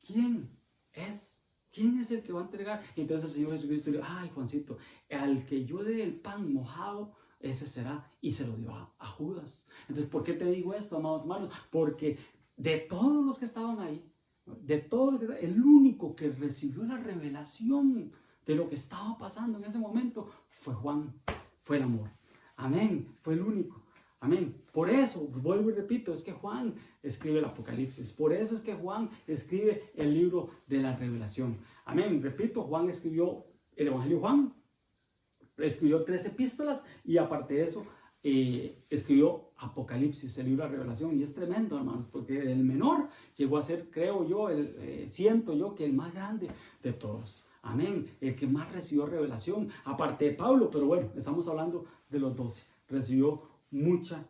¿quién es? ¿Quién es el que va a entregar? Y entonces el Señor Jesucristo le dijo, ay, Juancito, al que yo dé el pan mojado, ese será, y se lo dio a Judas. Entonces, ¿por qué te digo esto, amados hermanos? Porque de todos los que estaban ahí, el único que recibió la revelación de lo que estaba pasando en ese momento fue Juan, fue el amor. Amén, fue el único. Amén. Por eso, vuelvo y repito, es que Juan escribe el Apocalipsis. Por eso es que Juan escribe el libro de la Revelación. Amén. Repito, Juan escribió el Evangelio de Juan, escribió 3 epístolas y aparte de eso escribió Apocalipsis, el libro de la Revelación. Y es tremendo, hermanos, porque el menor llegó a ser, creo yo, siento yo que el más grande de todos. Amén. El que más recibió revelación, aparte de Pablo, pero bueno, estamos hablando de los 12. Recibió mucha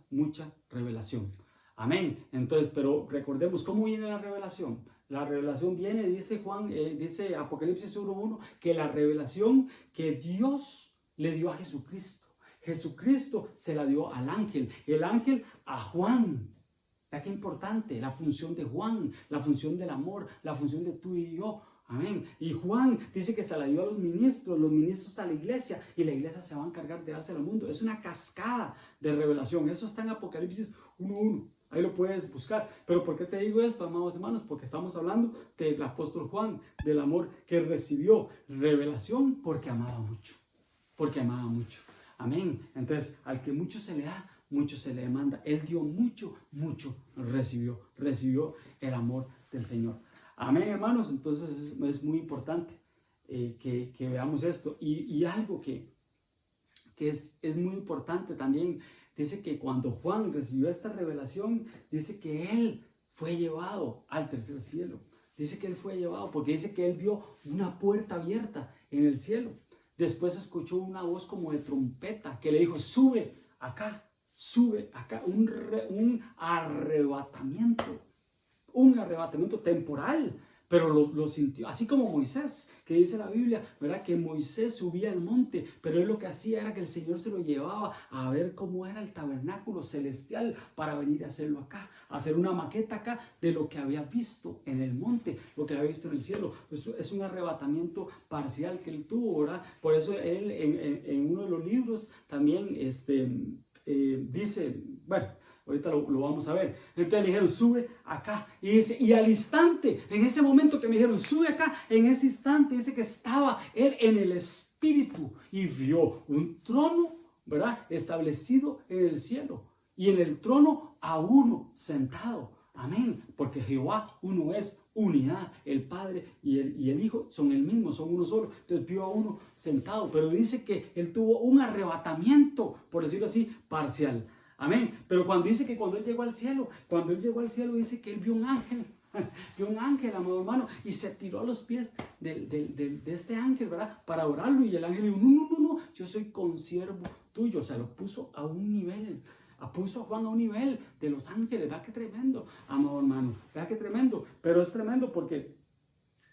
revelación. Amén. Entonces, pero recordemos cómo viene la revelación. La revelación viene, dice Juan, dice Apocalipsis 1:1, que la revelación que Dios le dio a Jesucristo. Jesucristo se la dio al ángel, el ángel a Juan. ¿Verdad qué importante? La función de Juan, la función del amor, la función de tú y yo. Amén. Y Juan dice que se la dio a los ministros a la iglesia, y la iglesia se va a encargar de dársela al mundo. Es una cascada de revelación. Eso está en Apocalipsis 1:1. Ahí lo puedes buscar. Pero ¿por qué te digo esto, amados hermanos? Porque estamos hablando del apóstol Juan, del amor que recibió revelación porque amaba mucho. Porque amaba mucho. Amén. Entonces, al que mucho se le da, mucho se le demanda. Él dio mucho recibió el amor del Señor. Amén, hermanos. Entonces es muy importante que veamos esto. Y algo que es muy importante también, dice que cuando Juan recibió esta revelación, dice que él fue llevado al tercer cielo. Dice que él fue llevado porque dice que él vio una puerta abierta en el cielo. Después escuchó una voz como de trompeta que le dijo, sube acá, un arrebatamiento temporal, pero lo sintió, así como Moisés, que dice la Biblia, ¿verdad? Que Moisés subía al monte, pero él lo que hacía era que el Señor se lo llevaba a ver cómo era el tabernáculo celestial para venir a hacerlo acá, a hacer una maqueta acá de lo que había visto en el monte, lo que había visto en el cielo. Es un arrebatamiento parcial que él tuvo, ¿verdad? Por eso él en uno de los libros también dice, bueno, ahorita lo vamos a ver. Entonces le dijeron, sube acá. Y dice, y al instante, en ese momento que me dijeron, sube acá, en ese instante dice que estaba él en el espíritu y vio un trono, ¿verdad? Establecido en el cielo. Y en el trono a uno sentado. Amén. Porque Jehová uno es, unidad. El Padre y el Hijo son el mismo, son uno solo. Entonces vio a uno sentado. Pero dice que él tuvo un arrebatamiento, por decirlo así, parcial. Amén. Pero cuando dice que cuando él llegó al cielo, dice que él vio un ángel. Vio un ángel, amado hermano, y se tiró a los pies de este ángel, ¿verdad? Para adorarlo. Y el ángel dijo, no, yo soy consiervo tuyo. O sea, lo puso a un nivel. Puso a Juan a un nivel de los ángeles. Vea qué tremendo, amado hermano. Vea qué tremendo. Pero es tremendo porque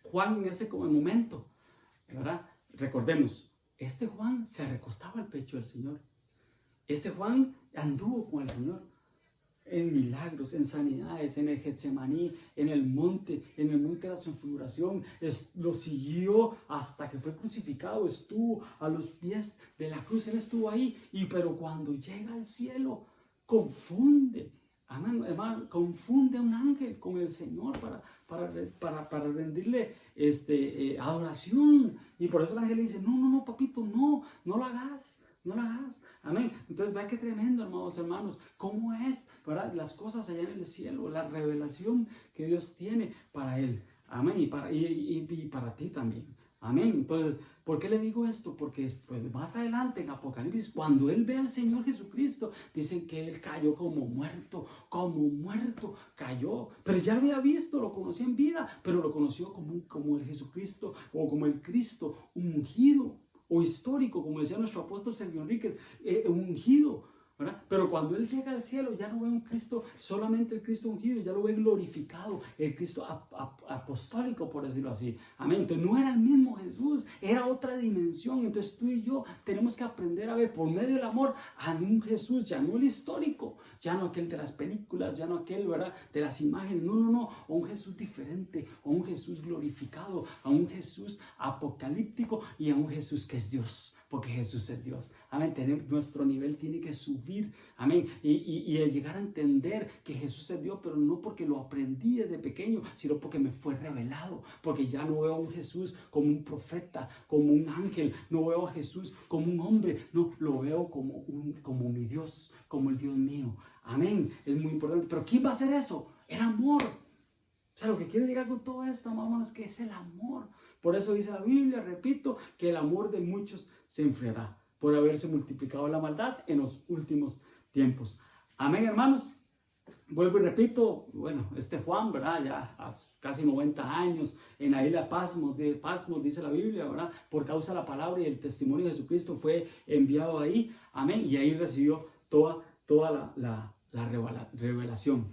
Juan en ese como momento, ¿verdad? Recordemos, este Juan se recostaba al pecho del Señor. Este Juan anduvo con el Señor en milagros, en sanidades, en el Getsemaní, en el monte de la transfiguración. Lo siguió hasta que fue crucificado, estuvo a los pies de la cruz, él estuvo ahí. Pero cuando llega al cielo, confunde, amén, hermano, confunde a un ángel con el Señor para rendirle adoración. Y por eso el ángel le dice, no, papito, no lo hagas. No lo hagas. Amén. Entonces, vea qué tremendo, hermanos, cómo es, ¿verdad? Las cosas allá en el cielo, la revelación que Dios tiene para él. Amén. Y para ti también. Amén. Entonces, ¿por qué le digo esto? Porque pues, más adelante en Apocalipsis, cuando él ve al Señor Jesucristo, dicen que él cayó como muerto cayó. Pero ya lo había visto, lo conocía en vida, pero lo conoció como el Jesucristo o como el Cristo ungido. O histórico, como decía nuestro apóstol Sergio Enríquez, ungido, ¿verdad? Pero cuando él llega al cielo, ya no ve un Cristo, solamente el Cristo ungido, ya lo ve glorificado, el Cristo apostólico, por decirlo así. Amén. Entonces no era el mismo Jesús, era otra dimensión. Entonces tú y yo tenemos que aprender a ver por medio del amor a un Jesús, ya no el histórico, ya no aquel de las películas, ya no aquel, ¿verdad?, de las imágenes. No, a un Jesús diferente, a un Jesús glorificado, a un Jesús apocalíptico y a un Jesús que es Dios, porque Jesús es Dios. Amén. Nuestro nivel tiene que subir. Amén. Y llegar a entender que Jesús es Dios, pero no porque lo aprendí desde pequeño, sino porque me fue revelado. Porque ya no veo a un Jesús como un profeta, como un ángel. No veo a Jesús como un hombre. No, lo veo como mi Dios, como el Dios mío. Amén. Es muy importante. Pero ¿quién va a hacer eso? El amor. O sea, lo que quiero llegar con todo esto, hermanos, es que es el amor. Por eso dice la Biblia, repito, que el amor de muchos se enfriará por haberse multiplicado la maldad en los últimos tiempos. Amén, hermanos. Vuelvo y repito, bueno, Juan, ¿verdad? Ya a casi 90 años, en la isla Patmos, dice la Biblia, ¿verdad? Por causa de la palabra y el testimonio de Jesucristo fue enviado ahí. Amén. Y ahí recibió toda la revelación.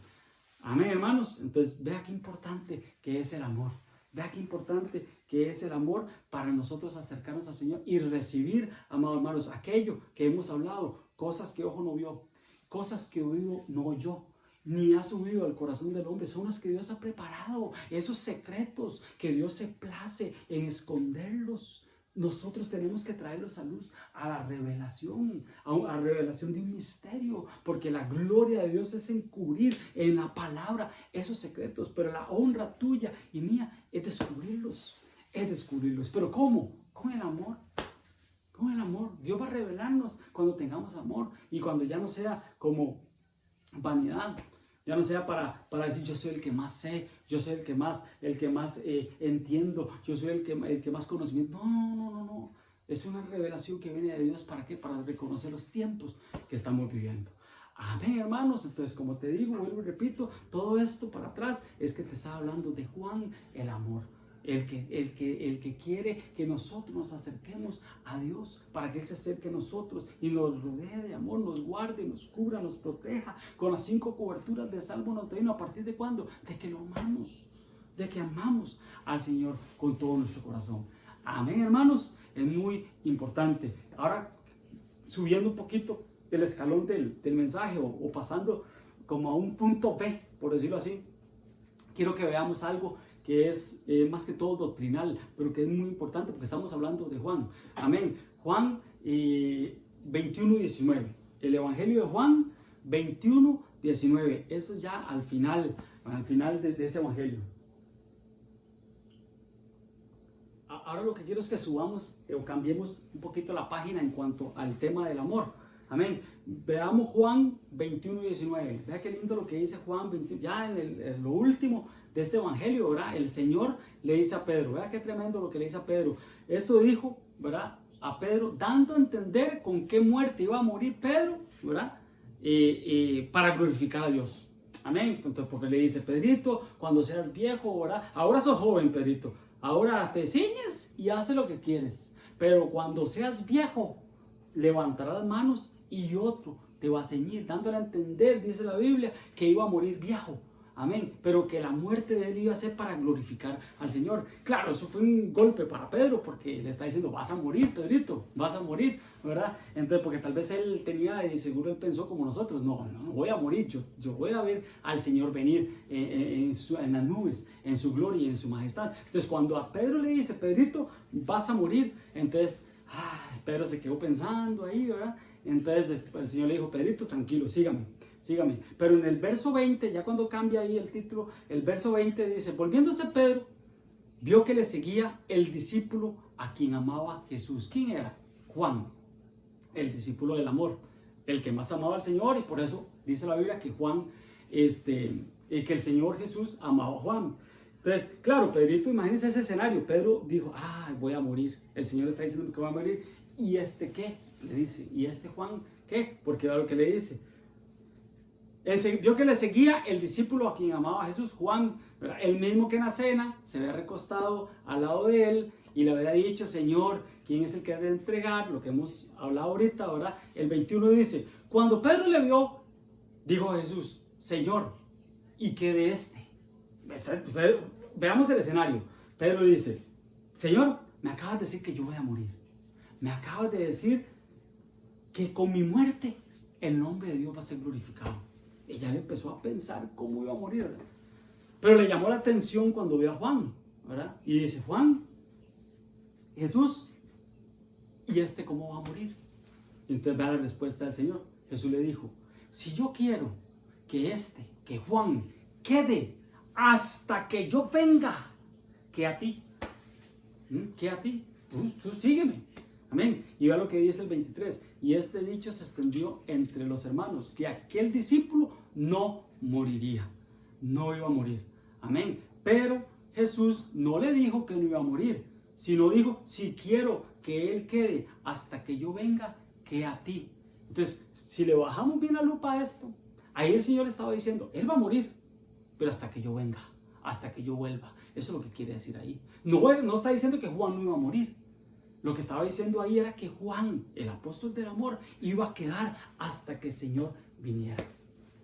Amén, hermanos. Entonces, vea qué importante que es el amor. Vea qué importante que es el amor para nosotros acercarnos al Señor y recibir, amados hermanos, aquello que hemos hablado, cosas que ojo no vio, cosas que oído no oyó, ni ha subido al corazón del hombre, son las que Dios ha preparado, esos secretos que Dios se place en esconderlos. Nosotros tenemos que traerlos a luz, a la revelación de un misterio, porque la gloria de Dios es encubrir en la palabra esos secretos, pero la honra tuya y mía es descubrirlos, Pero ¿cómo? Con el amor. Con el amor. Dios va a revelarnos cuando tengamos amor y cuando ya no sea como vanidad. Ya no sea para decir yo soy el que más sé, yo soy el que más entiendo, yo soy el que más conocimiento. No. Es una revelación que viene de Dios. ¿Para qué? Para reconocer los tiempos que estamos viviendo. Amén, hermanos. Entonces, como te digo, vuelvo y repito, todo esto para atrás es que te está hablando de Juan, el amor. El que quiere que nosotros nos acerquemos a Dios para que Él se acerque a nosotros y nos rodee de amor, nos guarde, nos cubra, nos proteja con las 5 coberturas del Salmo 91. ¿A partir de cuándo? De que lo amamos, de que amamos al Señor con todo nuestro corazón. Amén, hermanos. Es muy importante. Ahora, subiendo un poquito el escalón del mensaje o pasando como a un punto B, por decirlo así, quiero que veamos algo que es más que todo doctrinal, pero que es muy importante porque estamos hablando de Juan. Amén. Juan 21:19. El Evangelio de Juan 21:19. 19. Esto ya al final de ese evangelio. Ahora lo que quiero es que subamos o cambiemos un poquito la página en cuanto al tema del amor. Amén. Veamos Juan 21 y 19. Vea qué lindo lo que dice Juan 21. Ya en lo último de este evangelio, ¿verdad? El Señor le dice a Pedro. Vea qué tremendo lo que le dice a Pedro. Esto dijo, ¿verdad? A Pedro, dando a entender con qué muerte iba a morir Pedro, ¿verdad? Para glorificar a Dios. Amén. Entonces, porque le dice, Pedrito, cuando seas viejo, ¿verdad? Ahora sos joven, Pedrito. Ahora te ciñes y haces lo que quieres. Pero cuando seas viejo, levantarás las manos y otro te va a ceñir, dándole a entender, dice la Biblia, que iba a morir viejo. Amén. Pero que la muerte de él iba a ser para glorificar al Señor. Claro, eso fue un golpe para Pedro, porque le está diciendo, vas a morir, Pedrito, vas a morir, ¿verdad? Entonces, porque tal vez él tenía, y seguro él pensó como nosotros, no voy a morir, yo voy a ver al Señor venir en las nubes, en su gloria y en su majestad. Entonces, cuando a Pedro le dice, Pedrito, vas a morir, entonces, Pedro se quedó pensando ahí, ¿verdad? Entonces, el Señor le dijo, Pedrito, tranquilo, sígame. Pero en el verso 20, ya cuando cambia ahí el título, el verso 20 dice, volviéndose Pedro, vio que le seguía el discípulo a quien amaba Jesús. ¿Quién era? Juan, el discípulo del amor, el que más amaba al Señor, y por eso dice la Biblia que Juan, que el Señor Jesús amaba a Juan. Entonces, claro, Pedrito, imagínense ese escenario. Pedro dijo, voy a morir. El Señor está diciendo que va a morir. ¿Y este qué? Le dice, ¿y este Juan qué? Porque era lo que le dice. Él vio que le seguía el discípulo a quien amaba a Jesús, Juan, ¿verdad? El mismo que en la cena se había recostado al lado de él y le había dicho, Señor, ¿quién es el que ha de entregar? Lo que hemos hablado ahorita, ¿verdad? El 21 dice, cuando Pedro le vio, dijo a Jesús, Señor, ¿y qué de este? Veamos el escenario. Pedro dice, Señor, me acabas de decir que yo voy a morir. Me acabas de decir que con mi muerte el nombre de Dios va a ser glorificado. Ella le empezó a pensar cómo iba a morir, ¿verdad? Pero le llamó la atención cuando vio a Juan, ¿verdad? Y dice, Juan, Jesús, ¿y este cómo va a morir? Y entonces ve la respuesta del Señor. Jesús le dijo, si yo quiero que Juan quede hasta que yo venga, ¿qué a ti? ¿Qué a ti? Tú sígueme. Amén. Y vea lo que dice el 23. Y este dicho se extendió entre los hermanos, que aquel discípulo no moriría, no iba a morir. Amén. Pero Jesús no le dijo que no iba a morir, sino dijo, si quiero que él quede hasta que yo venga, que a ti. Entonces, si le bajamos bien la lupa a esto, ahí el Señor estaba diciendo, él va a morir, pero hasta que yo venga, hasta que yo vuelva. Eso es lo que quiere decir ahí. No está diciendo que Juan no iba a morir. Lo que estaba diciendo ahí era que Juan, el apóstol del amor, iba a quedar hasta que el Señor viniera.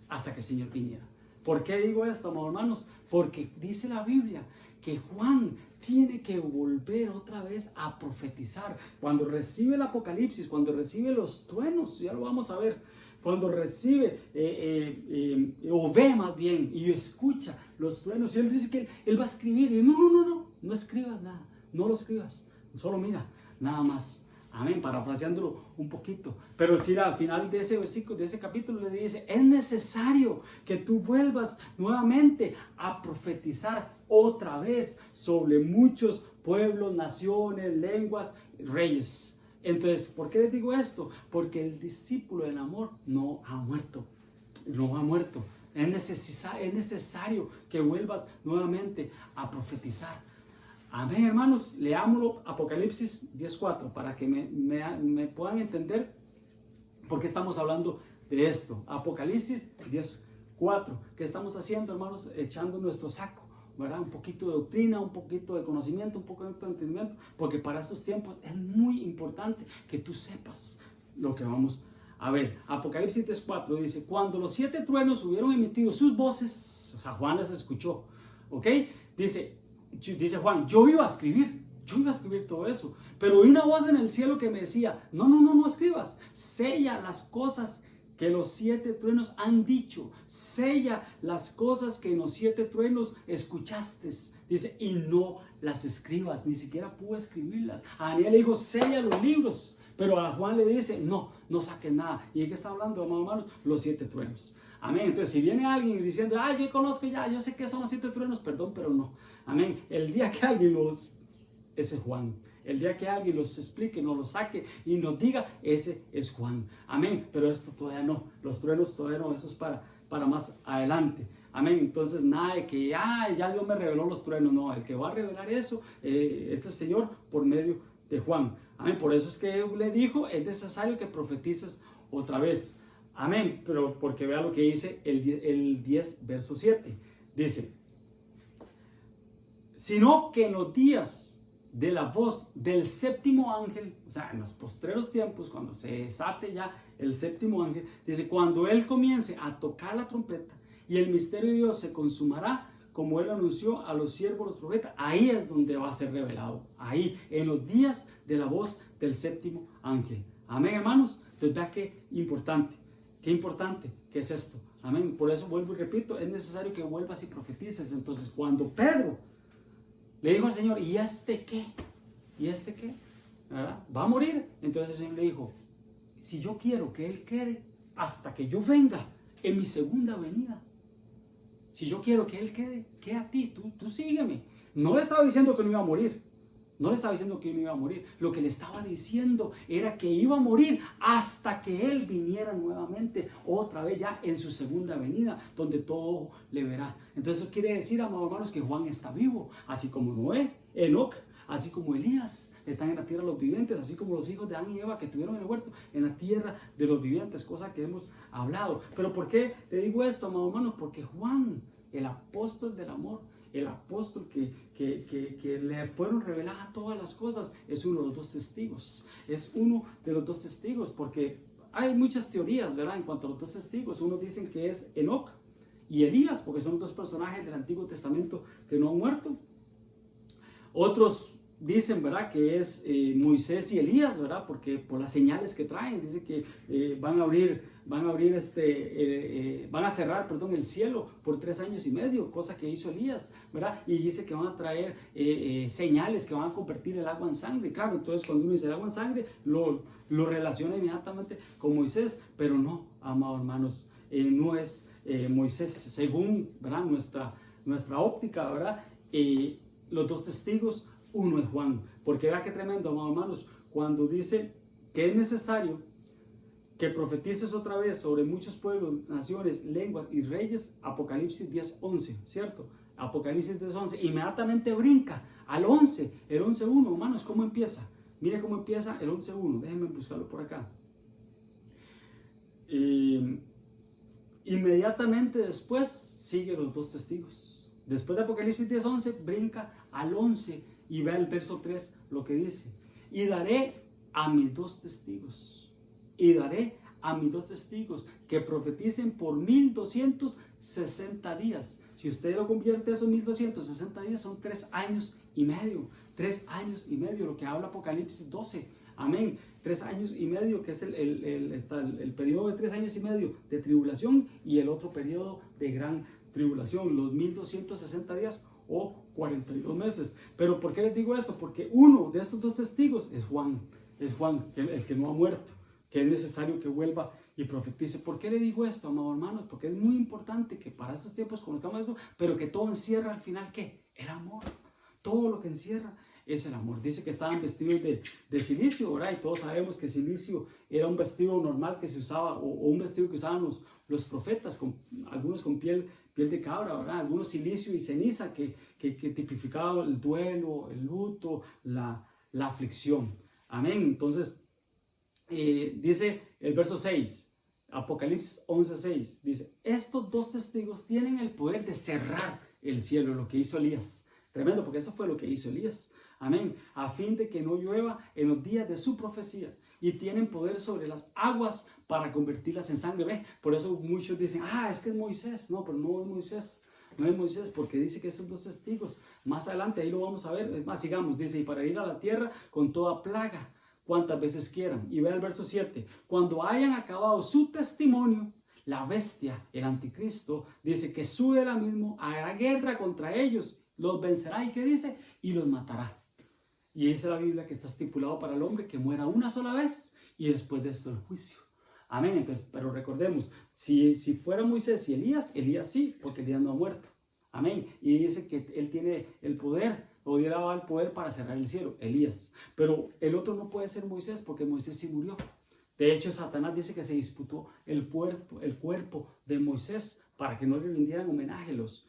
Hasta que el Señor viniera. ¿Por qué digo esto, amados hermanos? Porque dice la Biblia que Juan tiene que volver otra vez a profetizar. Cuando recibe el Apocalipsis, cuando recibe los truenos, ya lo vamos a ver. Cuando recibe, o ve más bien, y escucha los truenos, y él dice que él va a escribir. Y no escribas nada, no lo escribas, solo mira. Nada más. Amén. Parafraseándolo un poquito. Pero si al final de ese versículo, de ese capítulo, le dice, es necesario que tú vuelvas nuevamente a profetizar otra vez sobre muchos pueblos, naciones, lenguas, reyes. Entonces, ¿por qué les digo esto? Porque el discípulo del amor no ha muerto. No ha muerto. Es necesario que vuelvas nuevamente a profetizar. Amén, hermanos, leámoslo, Apocalipsis 10:4, para que me puedan entender por qué estamos hablando de esto. Apocalipsis 10:4, ¿qué estamos haciendo, hermanos? Echando nuestro saco, ¿verdad? Un poquito de doctrina, un poquito de conocimiento, un poquito de entendimiento, porque para estos tiempos es muy importante que tú sepas lo que vamos a ver. Apocalipsis 10:4 dice, cuando los 7 truenos hubieron emitido sus voces, o sea, Juan las escuchó, ¿ok? Dice Juan, yo iba a escribir todo eso, pero oí una voz en el cielo que me decía, no escribas, sella las cosas que los 7 truenos han dicho, sella las cosas que en los 7 truenos escuchaste, dice, y no las escribas, ni siquiera pude escribirlas. A Daniel le dijo, sella los libros, pero a Juan le dice, no saques nada. ¿Y de qué está hablando, hermanos? Los 7 truenos. Amén. Entonces, si viene alguien diciendo, yo conozco ya, yo sé que son los 7 truenos, perdón, pero no. Amén. El día que alguien ese es Juan. El día que alguien los explique, nos los saque y nos diga, ese es Juan. Amén. Pero esto todavía no. Los truenos todavía no. Eso es para más adelante. Amén. Entonces, nada de que ya Dios me reveló los truenos. No, el que va a revelar eso es el Señor por medio de Juan. Amén. Por eso es que le dijo, es necesario que profetices otra vez. Amén. Pero porque vea lo que dice el 10, verso 7. Dice, sino que en los días de la voz del séptimo ángel, o sea, en los postreros tiempos, cuando se desate ya el séptimo ángel, dice, cuando él comience a tocar la trompeta y el misterio de Dios se consumará, como él anunció a los siervos, los profetas, ahí es donde va a ser revelado, ahí, en los días de la voz del séptimo ángel. Amén, hermanos. Entonces, vea qué importante que es esto. Amén. Por eso vuelvo y repito, es necesario que vuelvas y profetices. Entonces, cuando Pedro le dijo al Señor, ¿y este qué? ¿Y este qué? ¿Verdad? ¿Va a morir? Entonces el Señor le dijo, si yo quiero que Él quede hasta que yo venga en mi segunda venida, si yo quiero que Él quede a ti, tú sígueme. No le estaba diciendo que no iba a morir. No le estaba diciendo que no iba a morir. Lo que le estaba diciendo era que iba a morir hasta que Él viniera nuevamente, otra vez ya en su segunda venida, donde todo le verá. Entonces eso quiere decir, amados hermanos, que Juan está vivo, así como Noé, Enoc, así como Elías, están en la tierra de los vivientes, así como los hijos de Adán y Eva que tuvieron el huerto, en la tierra de los vivientes, cosa que hemos hablado. Pero ¿por qué le digo esto, amados hermanos? Porque Juan, el apóstol del amor, el apóstol que le fueron reveladas todas las cosas, es uno de los 2 testigos. Es uno de los 2 testigos, porque hay muchas teorías, ¿verdad? En cuanto a los 2 testigos, unos dicen que es Enoc y Elías, porque son 2 personajes del Antiguo Testamento que no han muerto. Otros dicen, ¿verdad?, que es Moisés y Elías, ¿verdad?, porque por las señales que traen, dice que van a cerrar, el cielo por 3 años y medio, cosa que hizo Elías, ¿verdad? Y dice que van a traer señales que van a convertir el agua en sangre. Claro, entonces cuando uno dice el agua en sangre, lo relaciona inmediatamente con Moisés, pero no, amados hermanos, no es Moisés, según, ¿verdad?, nuestra óptica, ¿verdad? Los 2 testigos, uno es Juan, porque vea qué tremendo, amados hermanos, cuando dice que es necesario que profetices otra vez sobre muchos pueblos, naciones, lenguas y reyes, Apocalipsis 10:11, ¿cierto? Apocalipsis 10:11, inmediatamente brinca al 11, el 11:1, hermanos, ¿cómo empieza? Mire cómo empieza el 11:1, déjenme buscarlo por acá. Inmediatamente después sigue los 2 testigos. Después de Apocalipsis 10:11, brinca al 11 y ve el verso 3 lo que dice. Y daré a mis 2 testigos. Y daré a mis 2 testigos que profeticen por 1260 días. Si usted lo convierte, esos 1260 días son 3 años y medio. 3 años y medio, lo que habla Apocalipsis 12. Amén. 3 años y medio, que es el periodo de 3 años y medio de tribulación y el otro periodo de gran tribulación, los 1260 días o 42 meses. Pero ¿por qué les digo esto? Porque uno de estos 2 testigos es Juan, el que no ha muerto, que es necesario que vuelva y profetice. ¿Por qué le digo esto, amados hermanos? Porque es muy importante que para estos tiempos conozcamos esto, pero que todo encierra al final, ¿qué? El amor. Todo lo que encierra es el amor. Dice que estaban vestidos de silicio, ¿verdad? Y todos sabemos que silicio era un vestido normal que se usaba, o un vestido que usaban los profetas, algunos con piel de cabra, ¿verdad? Algunos silicio y ceniza que tipificaban el duelo, el luto, la aflicción. Amén. Entonces, dice el verso 6, Apocalipsis 11:6, dice, estos 2 testigos tienen el poder de cerrar el cielo, lo que hizo Elías. Tremendo, porque eso fue lo que hizo Elías. Amén. A fin de que no llueva en los días de su profecía. Y tienen poder sobre las aguas para convertirlas en sangre. ¿Ve? Por eso muchos dicen, es que es Moisés. No, pero no es Moisés. No es Moisés, porque dice que esos 2 testigos. Más adelante, ahí lo vamos a ver. Es más, sigamos. Dice, y para ir a la tierra con toda plaga, cuantas veces quieran. Y ve el verso 7. Cuando hayan acabado su testimonio, la bestia, el anticristo, dice que sube ahora mismo, hará guerra contra ellos, los vencerá. ¿Y qué dice? Y los matará. Y dice la Biblia que está estipulado para el hombre que muera una sola vez y después de esto el juicio. Amén. Entonces, pero recordemos, si fuera Moisés y Elías, Elías sí, porque Elías no ha muerto. Amén. Y dice que él tiene el poder, o Dios le daba el poder para cerrar el cielo, Elías. Pero el otro no puede ser Moisés, porque Moisés sí murió. De hecho, Satanás dice que se disputó el cuerpo de Moisés para que no le rindieran homenaje los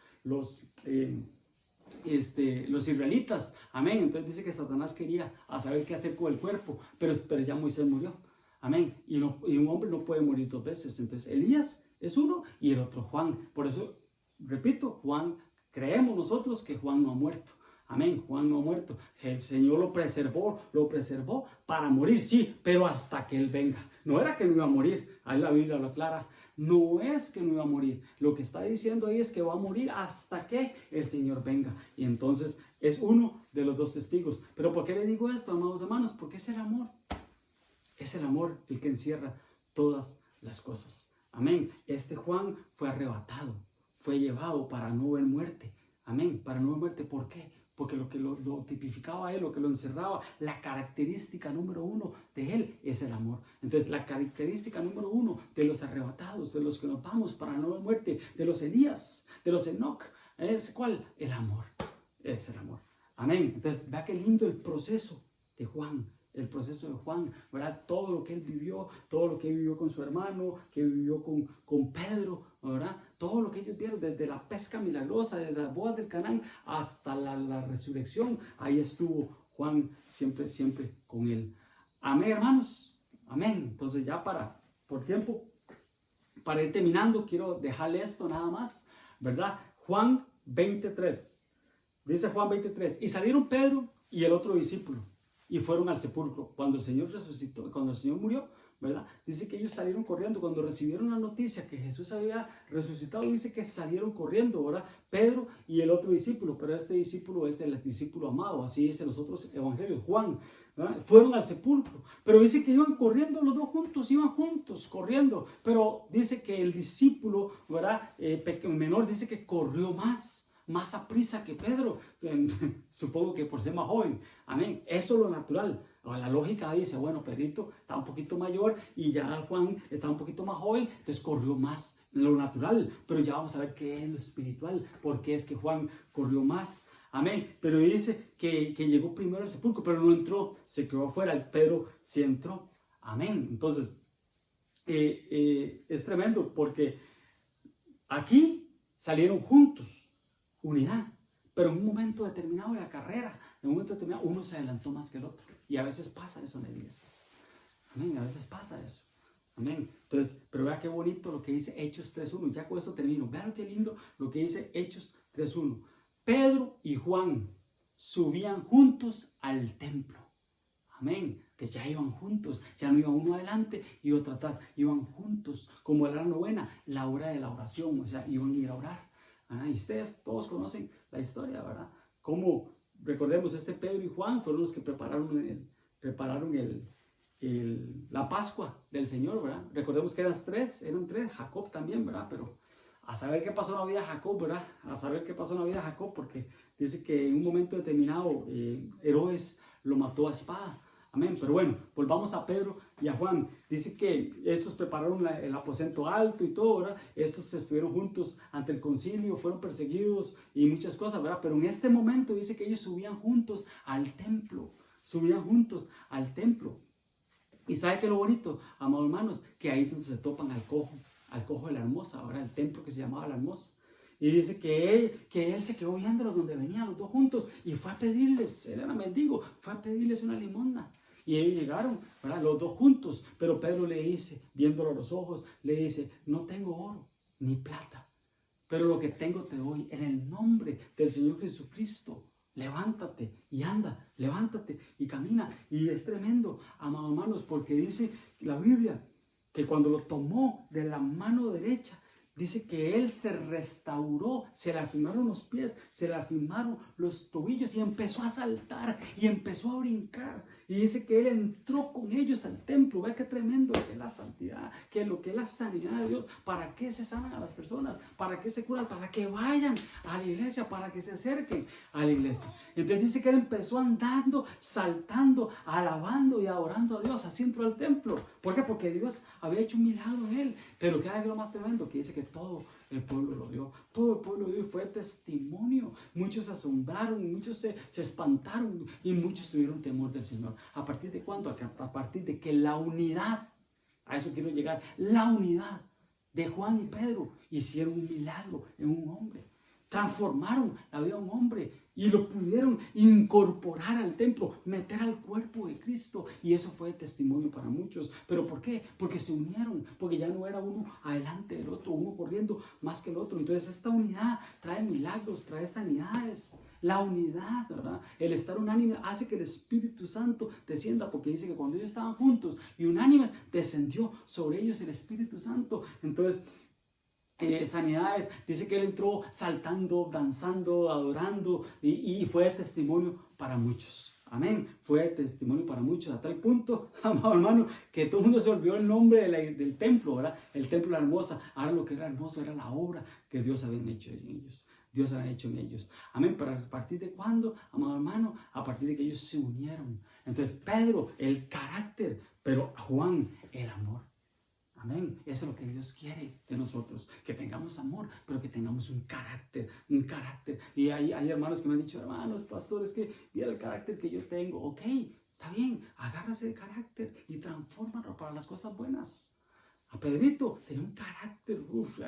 israelitas. Amén. Entonces dice que Satanás quería a saber qué hacer con el cuerpo, pero ya Moisés murió. Amén. Y un hombre no puede morir dos veces. Entonces Elías es uno y el otro Juan. Por eso, repito, Juan, creemos nosotros que Juan no ha muerto. Amén. Juan no ha muerto. El Señor lo preservó para morir, sí, pero hasta que Él venga. No era que no iba a morir. Ahí la Biblia lo aclara. No es que no iba a morir. Lo que está diciendo ahí es que va a morir hasta que el Señor venga. Y entonces es uno de los dos testigos. Pero ¿por qué le digo esto, amados hermanos? Porque es el amor. Es el amor el que encierra todas las cosas. Amén. Este Juan fue arrebatado, fue llevado para no ver muerte. Amén. Para no ver muerte. ¿Por qué? Porque lo que lo tipificaba a él, lo que lo encerraba, la característica número uno de él es el amor. Entonces, la característica número uno de los arrebatados, de los que nos vamos para no ver muerte, de los Elías, de los Enoc, ¿es cuál? El amor. Es el amor. Amén. Entonces, vea qué lindo el proceso de Juan. El proceso de Juan, ¿verdad? Todo lo que él vivió, todo lo que él vivió con su hermano, que vivió con Pedro, ¿verdad? Todo lo que ellos vieron, desde la pesca milagrosa, desde las bodas del Canaán hasta la resurrección, ahí estuvo Juan siempre con él. Amén, hermanos. Amén. Entonces ya por tiempo, para ir terminando, quiero dejarle esto nada más, ¿verdad? Juan 23. Dice Juan 23, y salieron Pedro y el otro discípulo, y fueron al sepulcro. Cuando el Señor resucitó, cuando el Señor murió, ¿verdad? Dice que ellos salieron corriendo. Cuando recibieron la noticia que Jesús había resucitado, dice que salieron corriendo, ¿verdad? Pedro y el otro discípulo, pero este discípulo es el discípulo amado, así dicen los otros evangelios, Juan, ¿verdad? Fueron al sepulcro, pero dice que iban corriendo los dos juntos, iban juntos corriendo, pero dice que el discípulo, ¿verdad? Menor, dice que corrió más a prisa que Pedro, supongo que por ser más joven. Amén. Eso es lo natural. La lógica dice, bueno, Pedrito está un poquito mayor y ya Juan está un poquito más joven, entonces corrió más, lo natural. Pero ya vamos a ver qué es lo espiritual, porque es que Juan corrió más. Amén. Pero dice que llegó primero al sepulcro, pero no entró, se quedó afuera. El Pedro sí entró. Amén. Entonces, es tremendo porque aquí salieron juntos. Unidad, pero en un momento determinado de la carrera, en un momento determinado, uno se adelantó más que el otro. Y a veces pasa eso en las iglesias. Amén, a veces pasa eso. Amén. Entonces, pero vea qué bonito lo que dice Hechos 3.1. Ya con esto termino. Vean qué lindo lo que dice Hechos 3.1. Pedro y Juan subían juntos al templo. Amén. Que ya iban juntos, ya no iba uno adelante y otro atrás. Iban juntos, como la novena, la hora de la oración. O sea, iban a ir a orar. Y ustedes todos conocen la historia, ¿verdad? Como recordemos, Pedro y Juan fueron los que prepararon la Pascua del Señor, ¿verdad? Recordemos que eran tres, Jacob también, ¿verdad? Pero a saber qué pasó en la vida de Jacob, ¿verdad? A saber qué pasó en la vida de Jacob, porque dice que en un momento determinado Herodes lo mató a espada. Amén. Pero bueno, volvamos a Pedro y a Juan. Dice que estos prepararon el aposento alto y todo, ¿verdad? Estos estuvieron juntos ante el concilio, fueron perseguidos y muchas cosas, ¿verdad? Pero en este momento dice que ellos subían juntos al templo. Subían juntos al templo. Y ¿sabe qué es lo bonito, amados hermanos? Que ahí entonces se topan al cojo de la Hermosa, ahora el templo que se llamaba la Hermosa. Y dice que él se quedó viéndolos donde venían los dos juntos y fue a pedirles, él era mendigo, fue a pedirles una limosna. Y ellos llegaron, ¿verdad? Los dos juntos, pero Pedro le dice, viéndolo a los ojos, le dice, no tengo oro ni plata, pero lo que tengo te doy en el nombre del Señor Jesucristo. Levántate y anda, levántate y camina. Y es tremendo, amados hermanos, porque dice la Biblia que cuando lo tomó de la mano derecha, dice que él se restauró, se le afirmaron los pies, se le afirmaron los tobillos y empezó a saltar y empezó a brincar. Y dice que él entró con ellos al templo. Vea qué tremendo que es la santidad, que lo que es la sanidad de Dios. ¿Para qué se sanan a las personas? ¿Para qué se curan? Para que vayan a la iglesia, para que se acerquen a la iglesia. Entonces dice que él empezó andando, saltando, alabando y adorando a Dios. Así entró al templo. ¿Por qué? Porque Dios había hecho un milagro en él. Pero que hay lo más tremendo, que dice que todo el pueblo lo vio, todo el pueblo lo vio y fue testimonio. Muchos se asombraron, muchos se espantaron y muchos tuvieron temor del Señor. ¿A partir de cuándo? A partir de que la unidad, a eso quiero llegar, la unidad de Juan y Pedro hicieron un milagro en un hombre. Transformaron la vida de un hombre y lo pudieron incorporar al templo, meter al cuerpo de Cristo. Y eso fue testimonio para muchos. ¿Pero por qué? Porque se unieron, porque ya no era uno adelante del otro, uno corriendo más que el otro. Entonces esta unidad trae milagros, trae sanidades. La unidad, ¿verdad? El estar unánime hace que el Espíritu Santo descienda, porque dice que cuando ellos estaban juntos y unánimes, descendió sobre ellos el Espíritu Santo. Entonces, sanidades, dice que él entró saltando, danzando, adorando y fue testimonio para muchos. Amén. Fue testimonio para muchos a tal punto, amado hermano, que todo el mundo se olvidó el nombre del templo, ¿verdad? El templo era hermosa. Ahora lo que era hermoso era la obra que Dios había hecho en ellos. Dios había hecho en ellos. Amén. Pero a partir de cuándo, amado hermano, a partir de que ellos se unieron. Entonces Pedro, el carácter, pero Juan, el amor. Amén. Eso es lo que Dios quiere de nosotros, que tengamos amor, pero que tengamos un carácter, un carácter. Y hay hermanos que me han dicho, hermanos, pastores, que mira el carácter que yo tengo. Ok, está bien, agárrase de carácter y transfórmalo para las cosas buenas. A Pedrito tenía un carácter,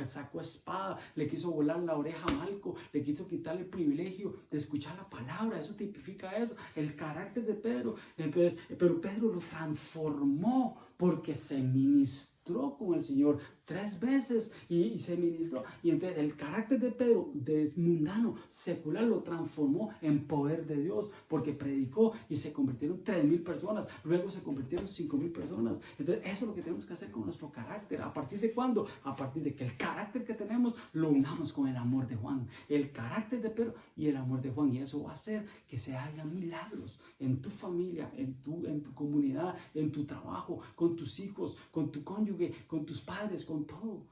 sacó espada, le quiso volar la oreja a Malco, le quiso quitarle el privilegio de escuchar la palabra. Eso tipifica eso, el carácter de Pedro. Entonces, pero Pedro lo transformó porque se ministró con el Señor 3 veces y se ministró. Y entonces el carácter de Pedro, de mundano, secular, lo transformó en poder de Dios, porque predicó y se convirtieron 3,000 personas, luego se convirtieron 5,000 personas. Entonces eso es lo que tenemos que hacer con nuestro carácter. ¿A partir de cuándo? A partir de que el carácter que tenemos lo unamos con el amor de Juan, el carácter de Pedro y el amor de Juan, y eso va a hacer que se hagan milagros en tu familia, en tu comunidad, en tu trabajo, con tus hijos, con tu cónyuge, con tus padres, con todo,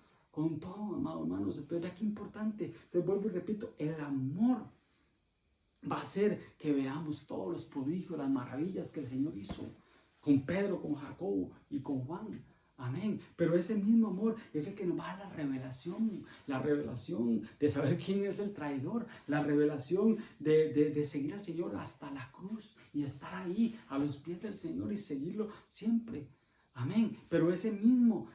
amados hermanos. Entonces, ya que importante, entonces vuelvo y repito, el amor va a hacer que veamos todos los prodigios, las maravillas que el Señor hizo con Pedro, con Jacobo y con Juan. Amén. Pero ese mismo amor es el que nos va a dar la revelación de saber quién es el traidor, la revelación de seguir al Señor hasta la cruz y estar ahí a los pies del Señor y seguirlo siempre. Amén. Pero ese mismo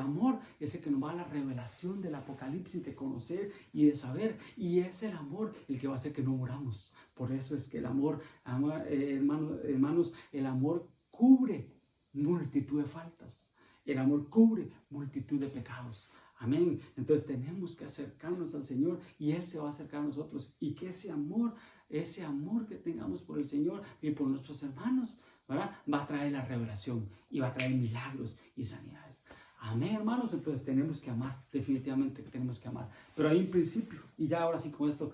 amor es el que nos va a dar la revelación del Apocalipsis, de conocer y de saber. Y es el amor el que va a hacer que no muramos. Por eso es que el amor, hermanos, el amor cubre multitud de faltas. El amor cubre multitud de pecados. Amén. Entonces tenemos que acercarnos al Señor y Él se va a acercar a nosotros. Y que ese amor que tengamos por el Señor y por nuestros hermanos, ¿verdad?, va a traer la revelación y va a traer milagros y sanidades. Amén, hermanos. Entonces tenemos que amar, definitivamente tenemos que amar. Pero hay un principio, y ya ahora sí con esto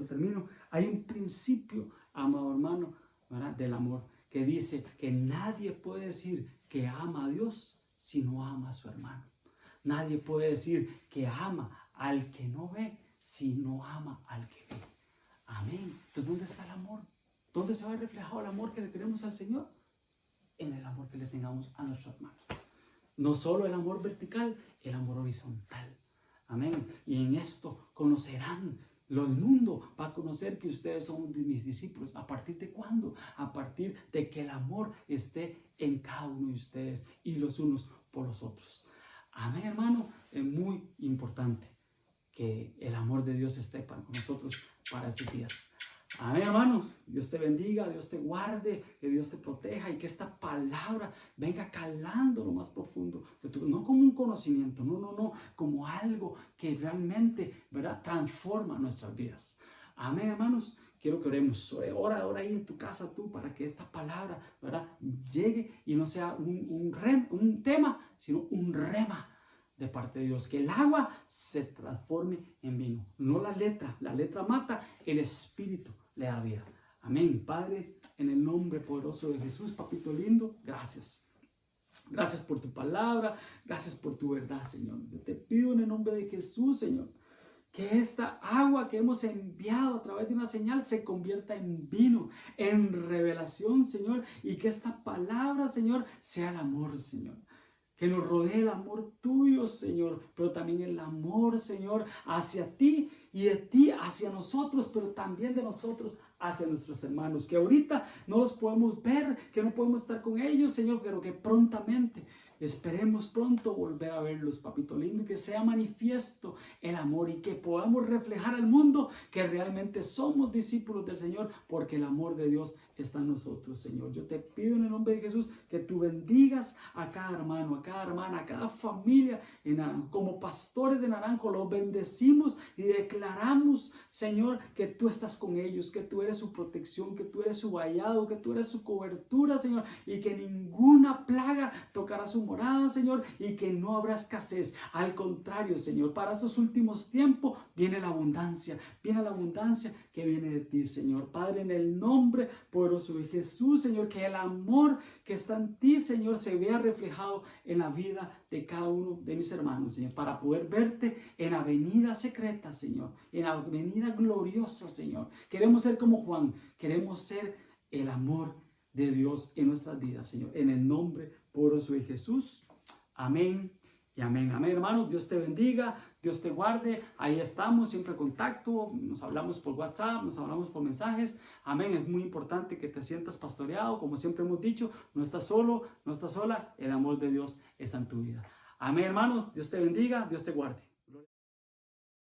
termino. Hay un principio, amado hermano, ¿verdad?, del amor, que dice que nadie puede decir que ama a Dios si no ama a su hermano. Nadie puede decir que ama al que no ve si no ama al que ve. Amén. Entonces, ¿dónde está el amor? ¿Dónde se va reflejado el amor que le tenemos al Señor? En el amor que le tengamos a nuestros hermanos. No solo el amor vertical, el amor horizontal. Amén. Y en esto conocerán, el mundo va a conocer que ustedes son mis discípulos. ¿A partir de cuándo? A partir de que el amor esté en cada uno de ustedes y los unos por los otros. Amén, hermano. Es muy importante que el amor de Dios esté para nosotros para estos días. Amén, hermanos. Dios te bendiga, Dios te guarde, que Dios te proteja y que esta palabra venga calando lo más profundo de tu, no como un conocimiento, no, como algo que realmente, ¿verdad?, transforma nuestras vidas. Amén, hermanos. Quiero que oremos. Ora ahí en tu casa tú para que esta palabra, ¿verdad?, llegue y no sea un tema, sino un rema de parte de Dios, que el agua se transforme en vino, no la letra mata, el Espíritu le da vida. Amén. Padre, en el nombre poderoso de Jesús, papito lindo, gracias. Gracias por tu palabra, gracias por tu verdad, Señor. Yo te pido en el nombre de Jesús, Señor, que esta agua que hemos enviado a través de una señal se convierta en vino, en revelación, Señor, y que esta palabra, Señor, sea el amor, Señor. Que nos rodee el amor tuyo, Señor, pero también el amor, Señor, hacia ti y de ti hacia nosotros, pero también de nosotros hacia nuestros hermanos, que ahorita no los podemos ver, que no podemos estar con ellos, Señor, pero que prontamente, esperemos pronto volver a verlos, papito lindo, y que sea manifiesto el amor y que podamos reflejar al mundo que realmente somos discípulos del Señor, porque el amor de Dios está en nosotros, Señor. Yo te pido en el nombre de Jesús que tú bendigas a cada hermano, a cada hermana, a cada familia en Naranjo. Como pastores de Naranjo los bendecimos y declaramos, Señor, que tú estás con ellos, que tú eres su protección, que tú eres su vallado, que tú eres su cobertura, Señor, y que ninguna plaga tocará su morada, Señor, y que no habrá escasez. Al contrario, Señor, para estos últimos tiempos viene la abundancia que viene de ti, Señor. Padre, en el nombre poderoso de Jesús, Señor, que el amor que está en ti, Señor, se vea reflejado en la vida de cada uno de mis hermanos, Señor, para poder verte en la venida secreta, Señor, en la venida gloriosa, Señor. Queremos ser como Juan, queremos ser el amor de Dios en nuestras vidas, Señor, en el nombre poderoso de Jesús. Amén. Y amén, amén, hermanos. Dios te bendiga, Dios te guarde. Ahí estamos, siempre en contacto. Nos hablamos por WhatsApp, nos hablamos por mensajes. Amén. Es muy importante que te sientas pastoreado. Como siempre hemos dicho, no estás solo, no estás sola. El amor de Dios está en tu vida. Amén, hermanos. Dios te bendiga, Dios te guarde.